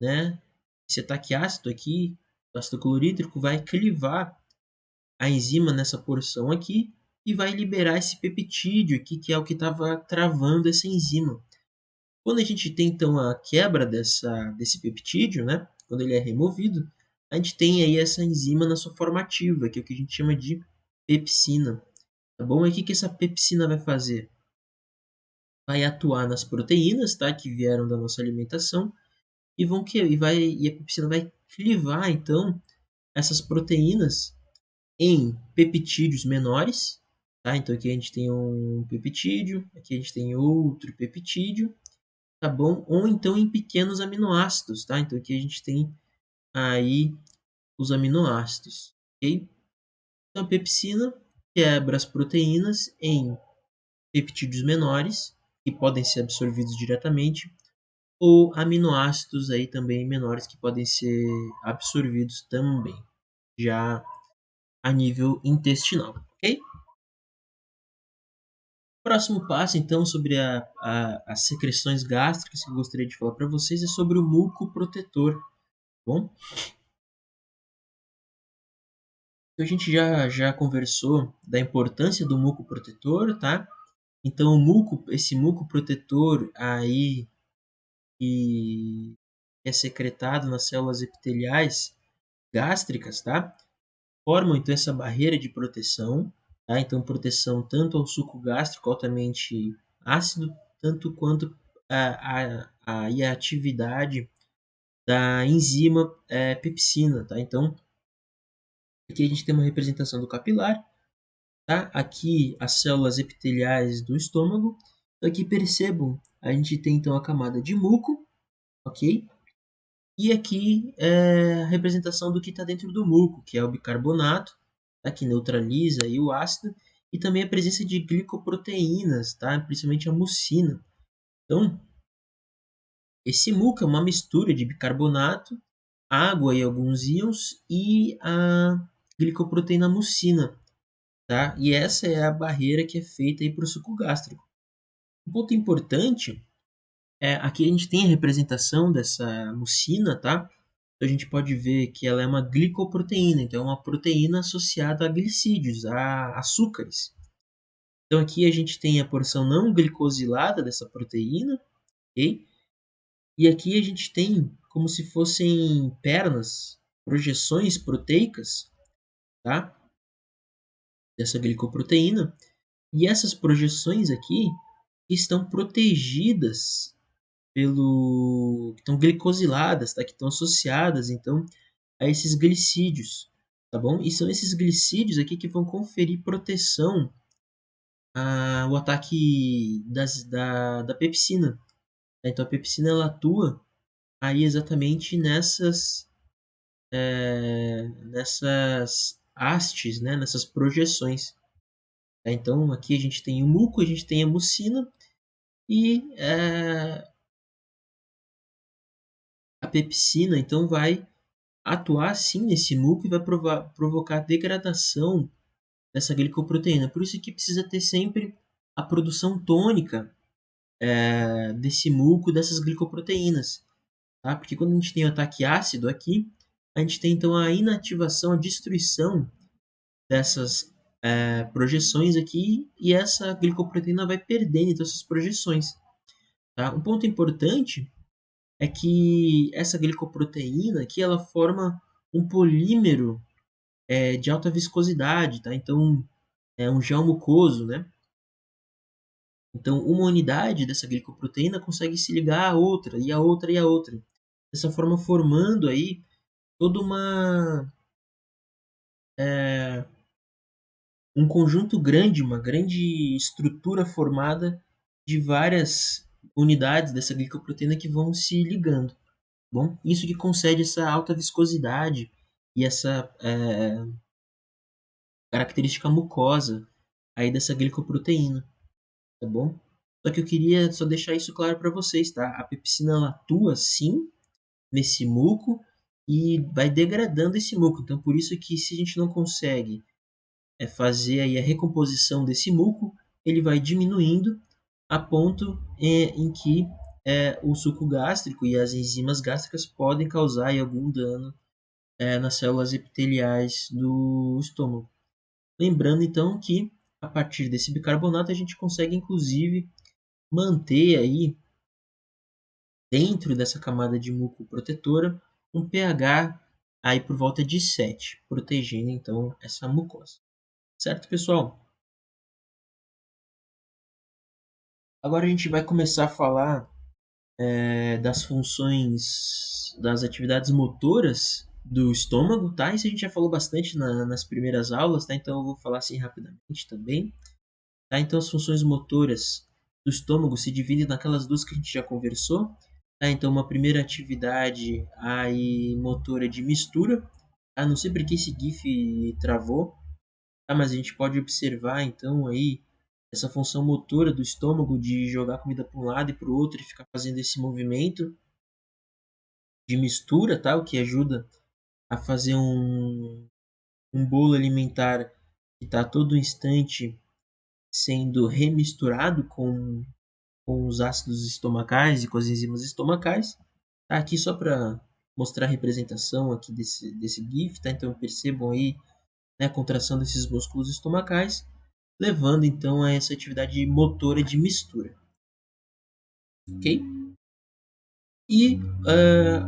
né? Esse ataque ácido aqui, do ácido clorídrico, vai clivar a enzima nessa porção aqui e vai liberar esse peptídeo aqui, que é o que estava travando essa enzima. Quando a gente tem então a quebra desse peptídeo, né? Quando ele é removido, a gente tem aí essa enzima na sua forma ativa, que é o que a gente chama de pepsina. Tá bom? E o que essa pepsina vai fazer? Vai atuar nas proteínas, tá? Que vieram da nossa alimentação e a pepsina vai clivar então essas proteínas em peptídeos menores, tá? Então aqui a gente tem um peptídeo, aqui a gente tem outro peptídeo, tá bom? Ou então em pequenos aminoácidos, tá? Então aqui a gente tem aí os aminoácidos, ok? Então a pepsina quebra as proteínas em peptídeos menores, que podem ser absorvidos diretamente, ou aminoácidos aí também menores que podem ser absorvidos também, já a nível intestinal, ok? Próximo passo, então, sobre as secreções gástricas que eu gostaria de falar para vocês é sobre o muco protetor, tá bom? Então, a gente já conversou da importância do muco protetor, tá? Então, esse muco protetor aí que é secretado nas células epiteliais gástricas, tá? Formam então essa barreira de proteção, tá? Então proteção tanto ao suco gástrico altamente ácido, tanto quanto a atividade da enzima pepsina, tá? Então aqui a gente tem uma representação do capilar, tá? Aqui as células epiteliais do estômago. Então, aqui percebam, a gente tem então a camada de muco, ok? E aqui é a representação do que está dentro do muco, que é o bicarbonato, tá? Que neutraliza aí o ácido, e também a presença de glicoproteínas, tá? Principalmente a mucina. Então, esse muco é uma mistura de bicarbonato, água e alguns íons e a glicoproteína mucina, tá? E essa é a barreira que é feita aí para o suco gástrico. Um ponto importante aqui a gente tem a representação dessa mucina, tá? Então a gente pode ver que ela é uma glicoproteína, então é uma proteína associada a glicídios, a açúcares. Então aqui a gente tem a porção não glicosilada dessa proteína, ok? E aqui a gente tem como se fossem pernas, projeções proteicas, tá? Dessa glicoproteína. E essas projeções aqui estão protegidas que estão glicosiladas, tá? Que estão associadas, então, a esses glicídios, tá bom? E são esses glicídios aqui que vão conferir proteção ao ataque da pepsina, tá? Então, a pepsina, ela atua aí exatamente nessas hastes, né? Nessas projeções, tá? Então, aqui a gente tem o muco, a gente tem a mucina, e a pepsina, então, vai atuar sim nesse muco e vai provocar degradação dessa glicoproteína. Por isso que precisa ter sempre a produção tônica desse muco, dessas glicoproteínas, tá? Porque quando a gente tem o ataque ácido aqui, a gente tem então a inativação, a destruição dessas projeções aqui, e essa glicoproteína vai perdendo então essas projeções, tá? Um ponto importante é que essa glicoproteína aqui, ela forma um polímero de alta viscosidade, tá? Então, é um gel mucoso, né? Então, uma unidade dessa glicoproteína consegue se ligar à outra, e à outra, e à outra. Dessa forma, formando aí toda um conjunto grande, uma grande estrutura formada de várias unidades dessa glicoproteína que vão se ligando. Bom, isso que concede essa alta viscosidade e essa característica mucosa aí dessa glicoproteína, tá bom? Só que eu queria só deixar isso claro para vocês, tá? A pepsina, ela atua sim nesse muco e vai degradando esse muco. Então, por isso que se a gente não consegue fazer aí a recomposição desse muco, ele vai diminuindo a ponto em que o suco gástrico e as enzimas gástricas podem causar aí algum dano nas células epiteliais do estômago. Lembrando então que a partir desse bicarbonato a gente consegue inclusive manter aí dentro dessa camada de muco protetora um pH aí por volta de 7, protegendo então essa mucosa. Certo, pessoal? Agora a gente vai começar a falar das funções, das atividades motoras do estômago, tá? Isso a gente já falou bastante nas primeiras aulas, tá? Então eu vou falar assim rapidamente também, tá? Então as funções motoras do estômago se dividem naquelas duas que a gente já conversou, tá? Então uma primeira atividade aí motora de mistura, tá? Não sei porque esse GIF travou, tá? Mas a gente pode observar então aí essa função motora do estômago de jogar comida para um lado e para o outro e ficar fazendo esse movimento de mistura, tá? O que ajuda a fazer um bolo alimentar que está a todo instante sendo remisturado com os ácidos estomacais e com as enzimas estomacais. Tá aqui só para mostrar a representação aqui desse GIF, tá? Então percebam aí, né, a contração desses músculos estomacais, levando então a essa atividade motora de mistura, ok? E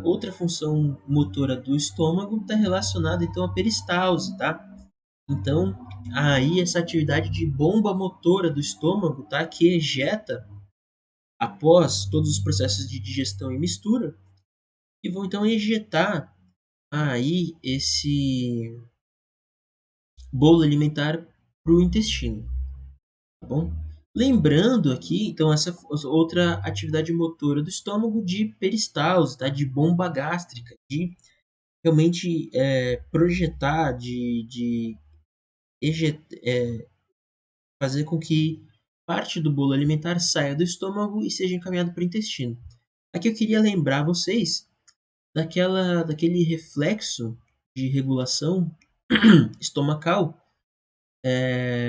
outra função motora do estômago está relacionada então à peristalse, tá? Então, aí essa atividade de bomba motora do estômago, tá? Que ejeta após todos os processos de digestão e mistura, e vão então ejetar aí esse bolo alimentar para o intestino, tá bom? Lembrando aqui, então, essa outra atividade motora do estômago de peristalse, tá? De bomba gástrica, de realmente projetar, de fazer com que parte do bolo alimentar saia do estômago e seja encaminhado para o intestino. Aqui eu queria lembrar vocês daquele reflexo de regulação estomacal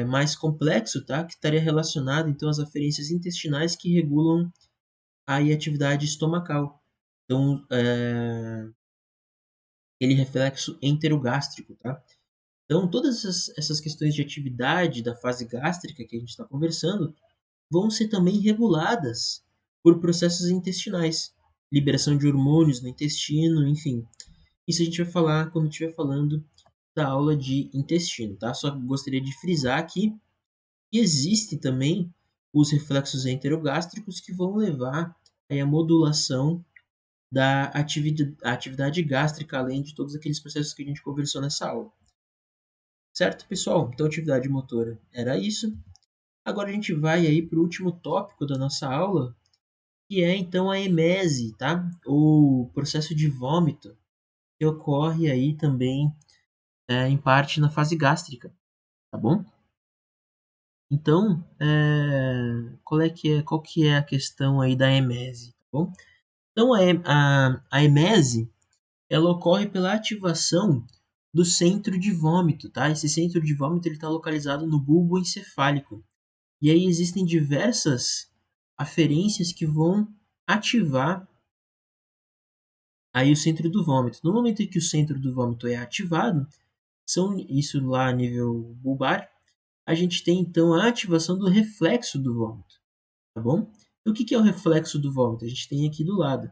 mais complexo, tá? Que estaria relacionado então às aferências intestinais que regulam aí a atividade estomacal. Então, aquele reflexo enterogástrico, tá? Então, todas essas questões de atividade da fase gástrica que a gente está conversando vão ser também reguladas por processos intestinais, liberação de hormônios no intestino, enfim. Isso a gente vai falar quando estiver falando da aula de intestino, tá? Só gostaria de frisar aqui que existem também os reflexos enterogástricos que vão levar aí a modulação da atividade gástrica, além de todos aqueles processos que a gente conversou nessa aula. Certo, pessoal? Então, atividade motora era isso. Agora a gente vai aí para o último tópico da nossa aula, que é então a emese, tá? O processo de vômito, que ocorre aí também em parte na fase gástrica, tá bom? Então, qual que é a questão aí da emese, tá bom? Então, a emese, ela ocorre pela ativação do centro de vômito, tá? Esse centro de vômito ele está localizado no bulbo encefálico. E aí existem diversas aferências que vão ativar aí o centro do vômito. No momento em que o centro do vômito é ativado, isso lá a nível bulbar, a gente tem então a ativação do reflexo do vômito, tá bom? E o que é o reflexo do vômito? A gente tem aqui do lado.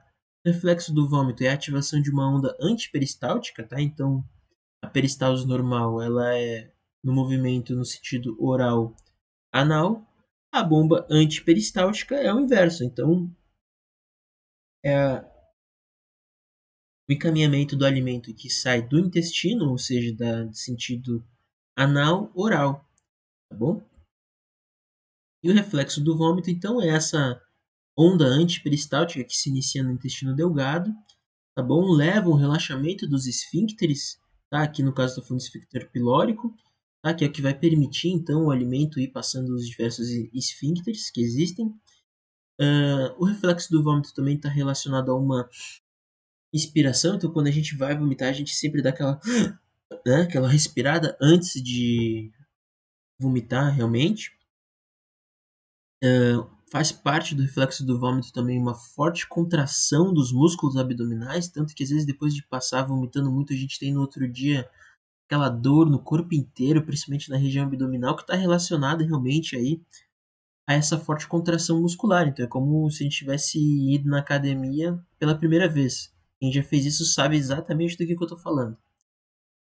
O reflexo do vômito é a ativação de uma onda antiperistáltica, tá? Então, a peristalse normal, ela é no movimento no sentido oral anal. A bomba antiperistáltica é o inverso. Então, é o encaminhamento do alimento que sai do intestino, ou seja, do sentido anal oral, tá bom? E o reflexo do vômito, então, é essa onda antiperistáltica que se inicia no intestino delgado, tá bom? Leva um relaxamento dos esfíncteres, tá? Aqui no caso estou falando do esfíncter pilórico, tá? Que é o que vai permitir, então, o alimento ir passando os diversos esfíncteres que existem. O reflexo do vômito também está relacionado a uma inspiração, então quando a gente vai vomitar, a gente sempre dá aquela, né, aquela respirada antes de vomitar realmente. Faz parte do reflexo do vômito também uma forte contração dos músculos abdominais, tanto que às vezes depois de passar vomitando muito, a gente tem no outro dia aquela dor no corpo inteiro, principalmente na região abdominal, que está relacionada realmente aí a essa forte contração muscular. Então é como se a gente tivesse ido na academia pela primeira vez. Quem já fez isso sabe exatamente do que eu estou falando.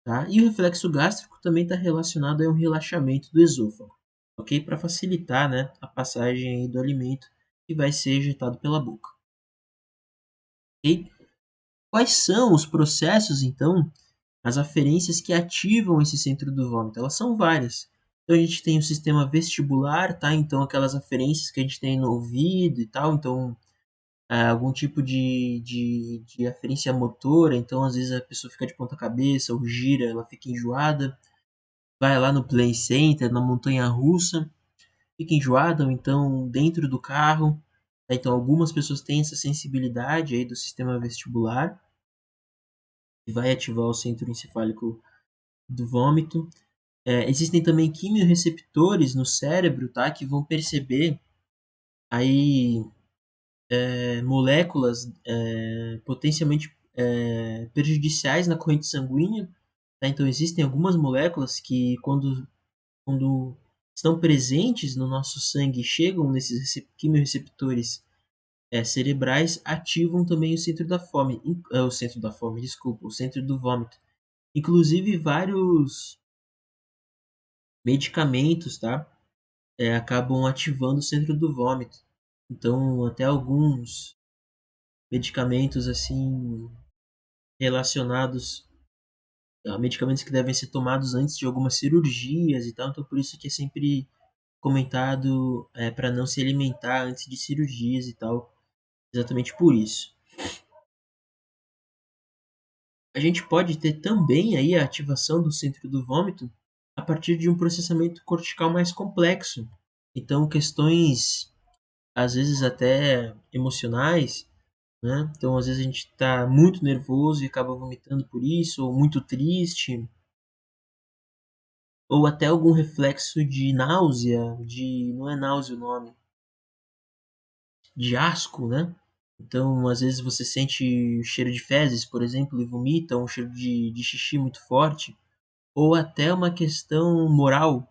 Tá? E o reflexo gástrico também está relacionado a um relaxamento do esôfago, ok? Para facilitar, né, a passagem aí do alimento que vai ser ejetado pela boca. Ok? Quais são os processos, então, as aferências que ativam esse centro do vômito? Elas são várias. Então a gente tem o sistema vestibular, tá? Então aquelas aferências que a gente tem no ouvido e tal. Então algum tipo de aferência motora. Então às vezes a pessoa fica de ponta cabeça ou gira, ela fica enjoada. Vai lá no play center, na montanha russa, fica enjoada ou então dentro do carro. Tá? Então algumas pessoas têm essa sensibilidade aí do sistema vestibular que vai ativar o centro encefálico do vômito. Existem também quimiorreceptores no cérebro, tá, que vão perceber aí moléculas potencialmente prejudiciais na corrente sanguínea. Tá? Então existem algumas moléculas que quando estão presentes no nosso sangue e chegam nesses quimiorreceptores cerebrais, ativam também o centro da fome, o centro da fome, desculpa, o centro do vômito. Inclusive vários medicamentos, tá? Acabam ativando o centro do vômito. Então, até alguns medicamentos assim relacionados a medicamentos que devem ser tomados antes de algumas cirurgias e tal. Então, por isso que é sempre comentado para não se alimentar antes de cirurgias e tal. Exatamente por isso. A gente pode ter também aí a ativação do centro do vômito a partir de um processamento cortical mais complexo. Então, questões às vezes até emocionais, né? Então, às vezes a gente está muito nervoso e acaba vomitando por isso, ou muito triste, ou até algum reflexo de náusea, não é náusea o nome, de asco, né? Então, às vezes você sente cheiro de fezes, por exemplo, e vomita, um cheiro de xixi muito forte, ou até uma questão moral.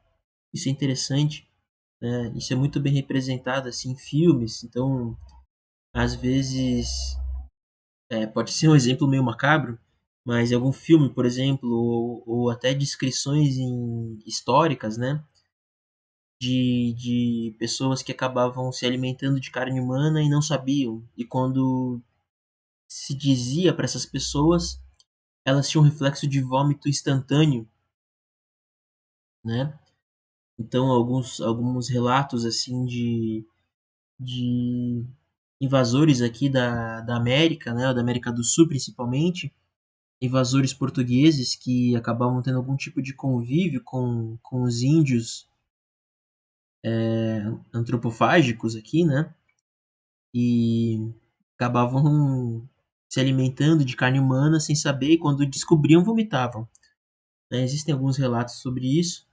Isso é interessante, né? Isso é muito bem representado assim em filmes. Então, às vezes pode ser um exemplo meio macabro, mas em algum filme, por exemplo, ou até descrições históricas, né? de pessoas que acabavam se alimentando de carne humana e não sabiam. E quando se dizia para essas pessoas, elas tinham um reflexo de vômito instantâneo, né? Então, alguns relatos assim de invasores aqui da América, né? Da América do Sul principalmente, invasores portugueses que acabavam tendo algum tipo de convívio com os índios antropofágicos aqui, né? E acabavam se alimentando de carne humana sem saber e quando descobriam vomitavam, né? Existem alguns relatos sobre isso,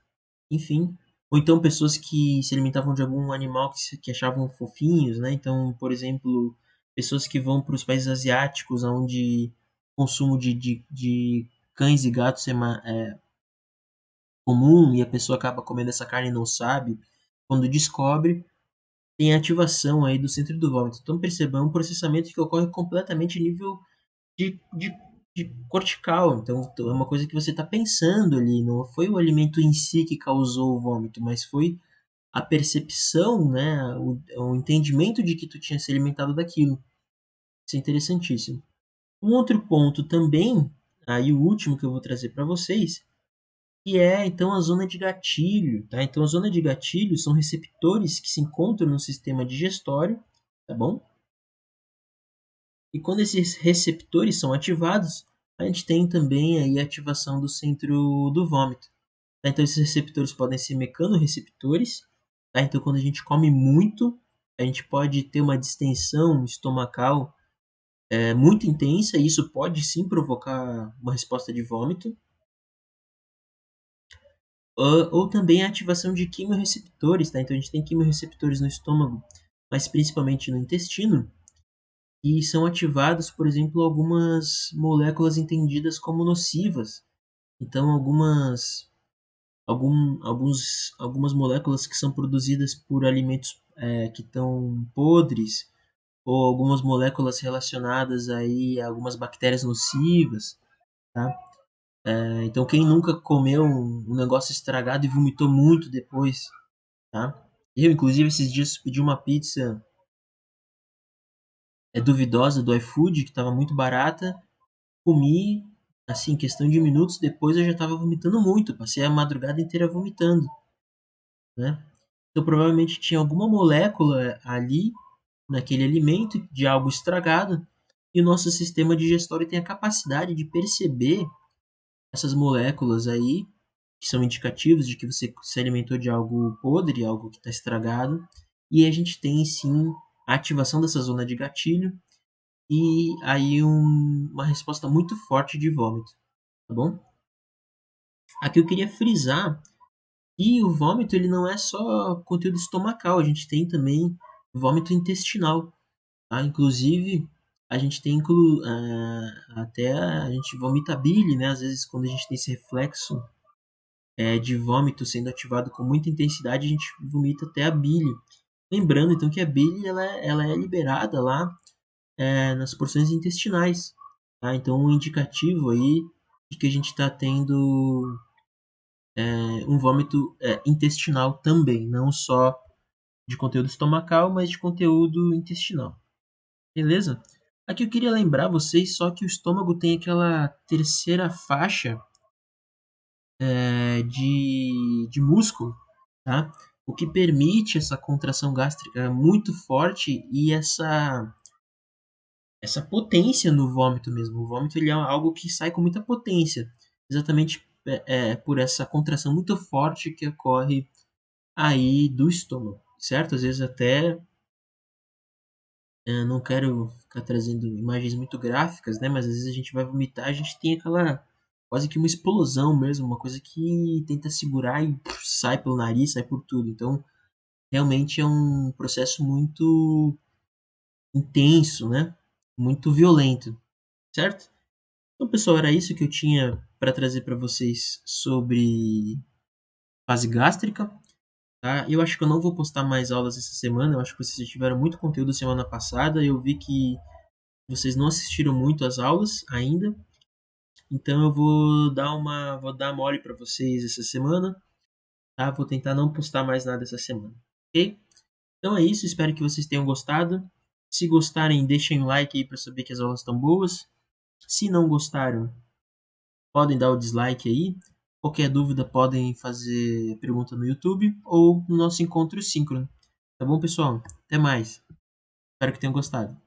enfim. Ou então pessoas que se alimentavam de algum animal que achavam fofinhos, né? Então, por exemplo, pessoas que vão para os países asiáticos, onde o consumo de cães e gatos é comum e a pessoa acaba comendo essa carne e não sabe. Quando descobre, tem ativação aí do centro do vômito. Então, perceba, é um processamento que ocorre completamente a nível de, de, de cortical. Então, é uma coisa que você está pensando ali. Não foi o alimento em si que causou o vômito, mas foi a percepção, né, o entendimento de que tu tinha se alimentado daquilo. Isso é interessantíssimo. Um outro ponto também, aí o último que eu vou trazer para vocês, que é então a zona de gatilho, tá? Então a zona de gatilho são receptores que se encontram no sistema digestório, tá bom? E quando esses receptores são ativados, a gente tem também aí a ativação do centro do vômito. Tá? Então esses receptores podem ser mecanorreceptores, tá? Então quando a gente come muito, a gente pode ter uma distensão estomacal muito intensa e isso pode sim provocar uma resposta de vômito. Ou também a ativação de quimiorreceptores, tá? Então a gente tem quimiorreceptores no estômago, mas principalmente no intestino, e são ativados, por exemplo, algumas moléculas entendidas como nocivas. Então algumas moléculas que são produzidas por alimentos que estão podres, ou algumas moléculas relacionadas aí a algumas bactérias nocivas, tá? Então quem nunca comeu um negócio estragado e vomitou muito depois, tá? Eu, inclusive, esses dias pedi uma pizza duvidosa do iFood, que estava muito barata. Comi, assim, questão de minutos depois eu já estava vomitando muito. Passei a madrugada inteira vomitando, né? Então provavelmente tinha alguma molécula ali naquele alimento de algo estragado e o nosso sistema digestório tem a capacidade de perceber essas moléculas aí que são indicativos de que você se alimentou de algo podre, algo que está estragado, e a gente tem sim a ativação dessa zona de gatilho e aí uma resposta muito forte de vômito, tá bom? Aqui eu queria frisar que o vômito ele não é só conteúdo estomacal, a gente tem também vômito intestinal, tá? Inclusive a gente tem até a gente vomita bile, né? Às vezes quando a gente tem esse reflexo de vômito sendo ativado com muita intensidade, a gente vomita até a bile. Lembrando então que a bile ela é liberada lá nas porções intestinais. Tá? Então, um indicativo aí de que a gente está tendo um vômito intestinal também, não só de conteúdo estomacal, mas de conteúdo intestinal. Beleza? Aqui eu queria lembrar vocês só que o estômago tem aquela terceira faixa de músculo, tá? O que permite essa contração gástrica muito forte e essa potência no vômito mesmo. O vômito ele é algo que sai com muita potência, exatamente por essa contração muito forte que ocorre aí do estômago, certo? Às vezes até não quero ficar trazendo imagens muito gráficas, né? Mas às vezes a gente vai vomitar, a gente tem aquela quase que uma explosão mesmo, uma coisa que tenta segurar e sai pelo nariz, sai por tudo. Então, realmente é um processo muito intenso, né? Muito violento, certo? Então, pessoal, era isso que eu tinha para trazer para vocês sobre fase gástrica, tá? Eu acho que eu não vou postar mais aulas essa semana, eu acho que vocês já tiveram muito conteúdo semana passada, eu vi que vocês não assistiram muito às aulas ainda, então eu vou dar mole para vocês essa semana. tá? Vou tentar não postar mais nada essa semana, ok? Então é isso, espero que vocês tenham gostado. Se gostarem, deixem um like aí para saber que as aulas estão boas. Se não gostaram, podem dar o dislike aí. Qualquer dúvida, podem fazer pergunta no YouTube ou no nosso encontro síncrono. Tá bom, pessoal? Até mais. Espero que tenham gostado.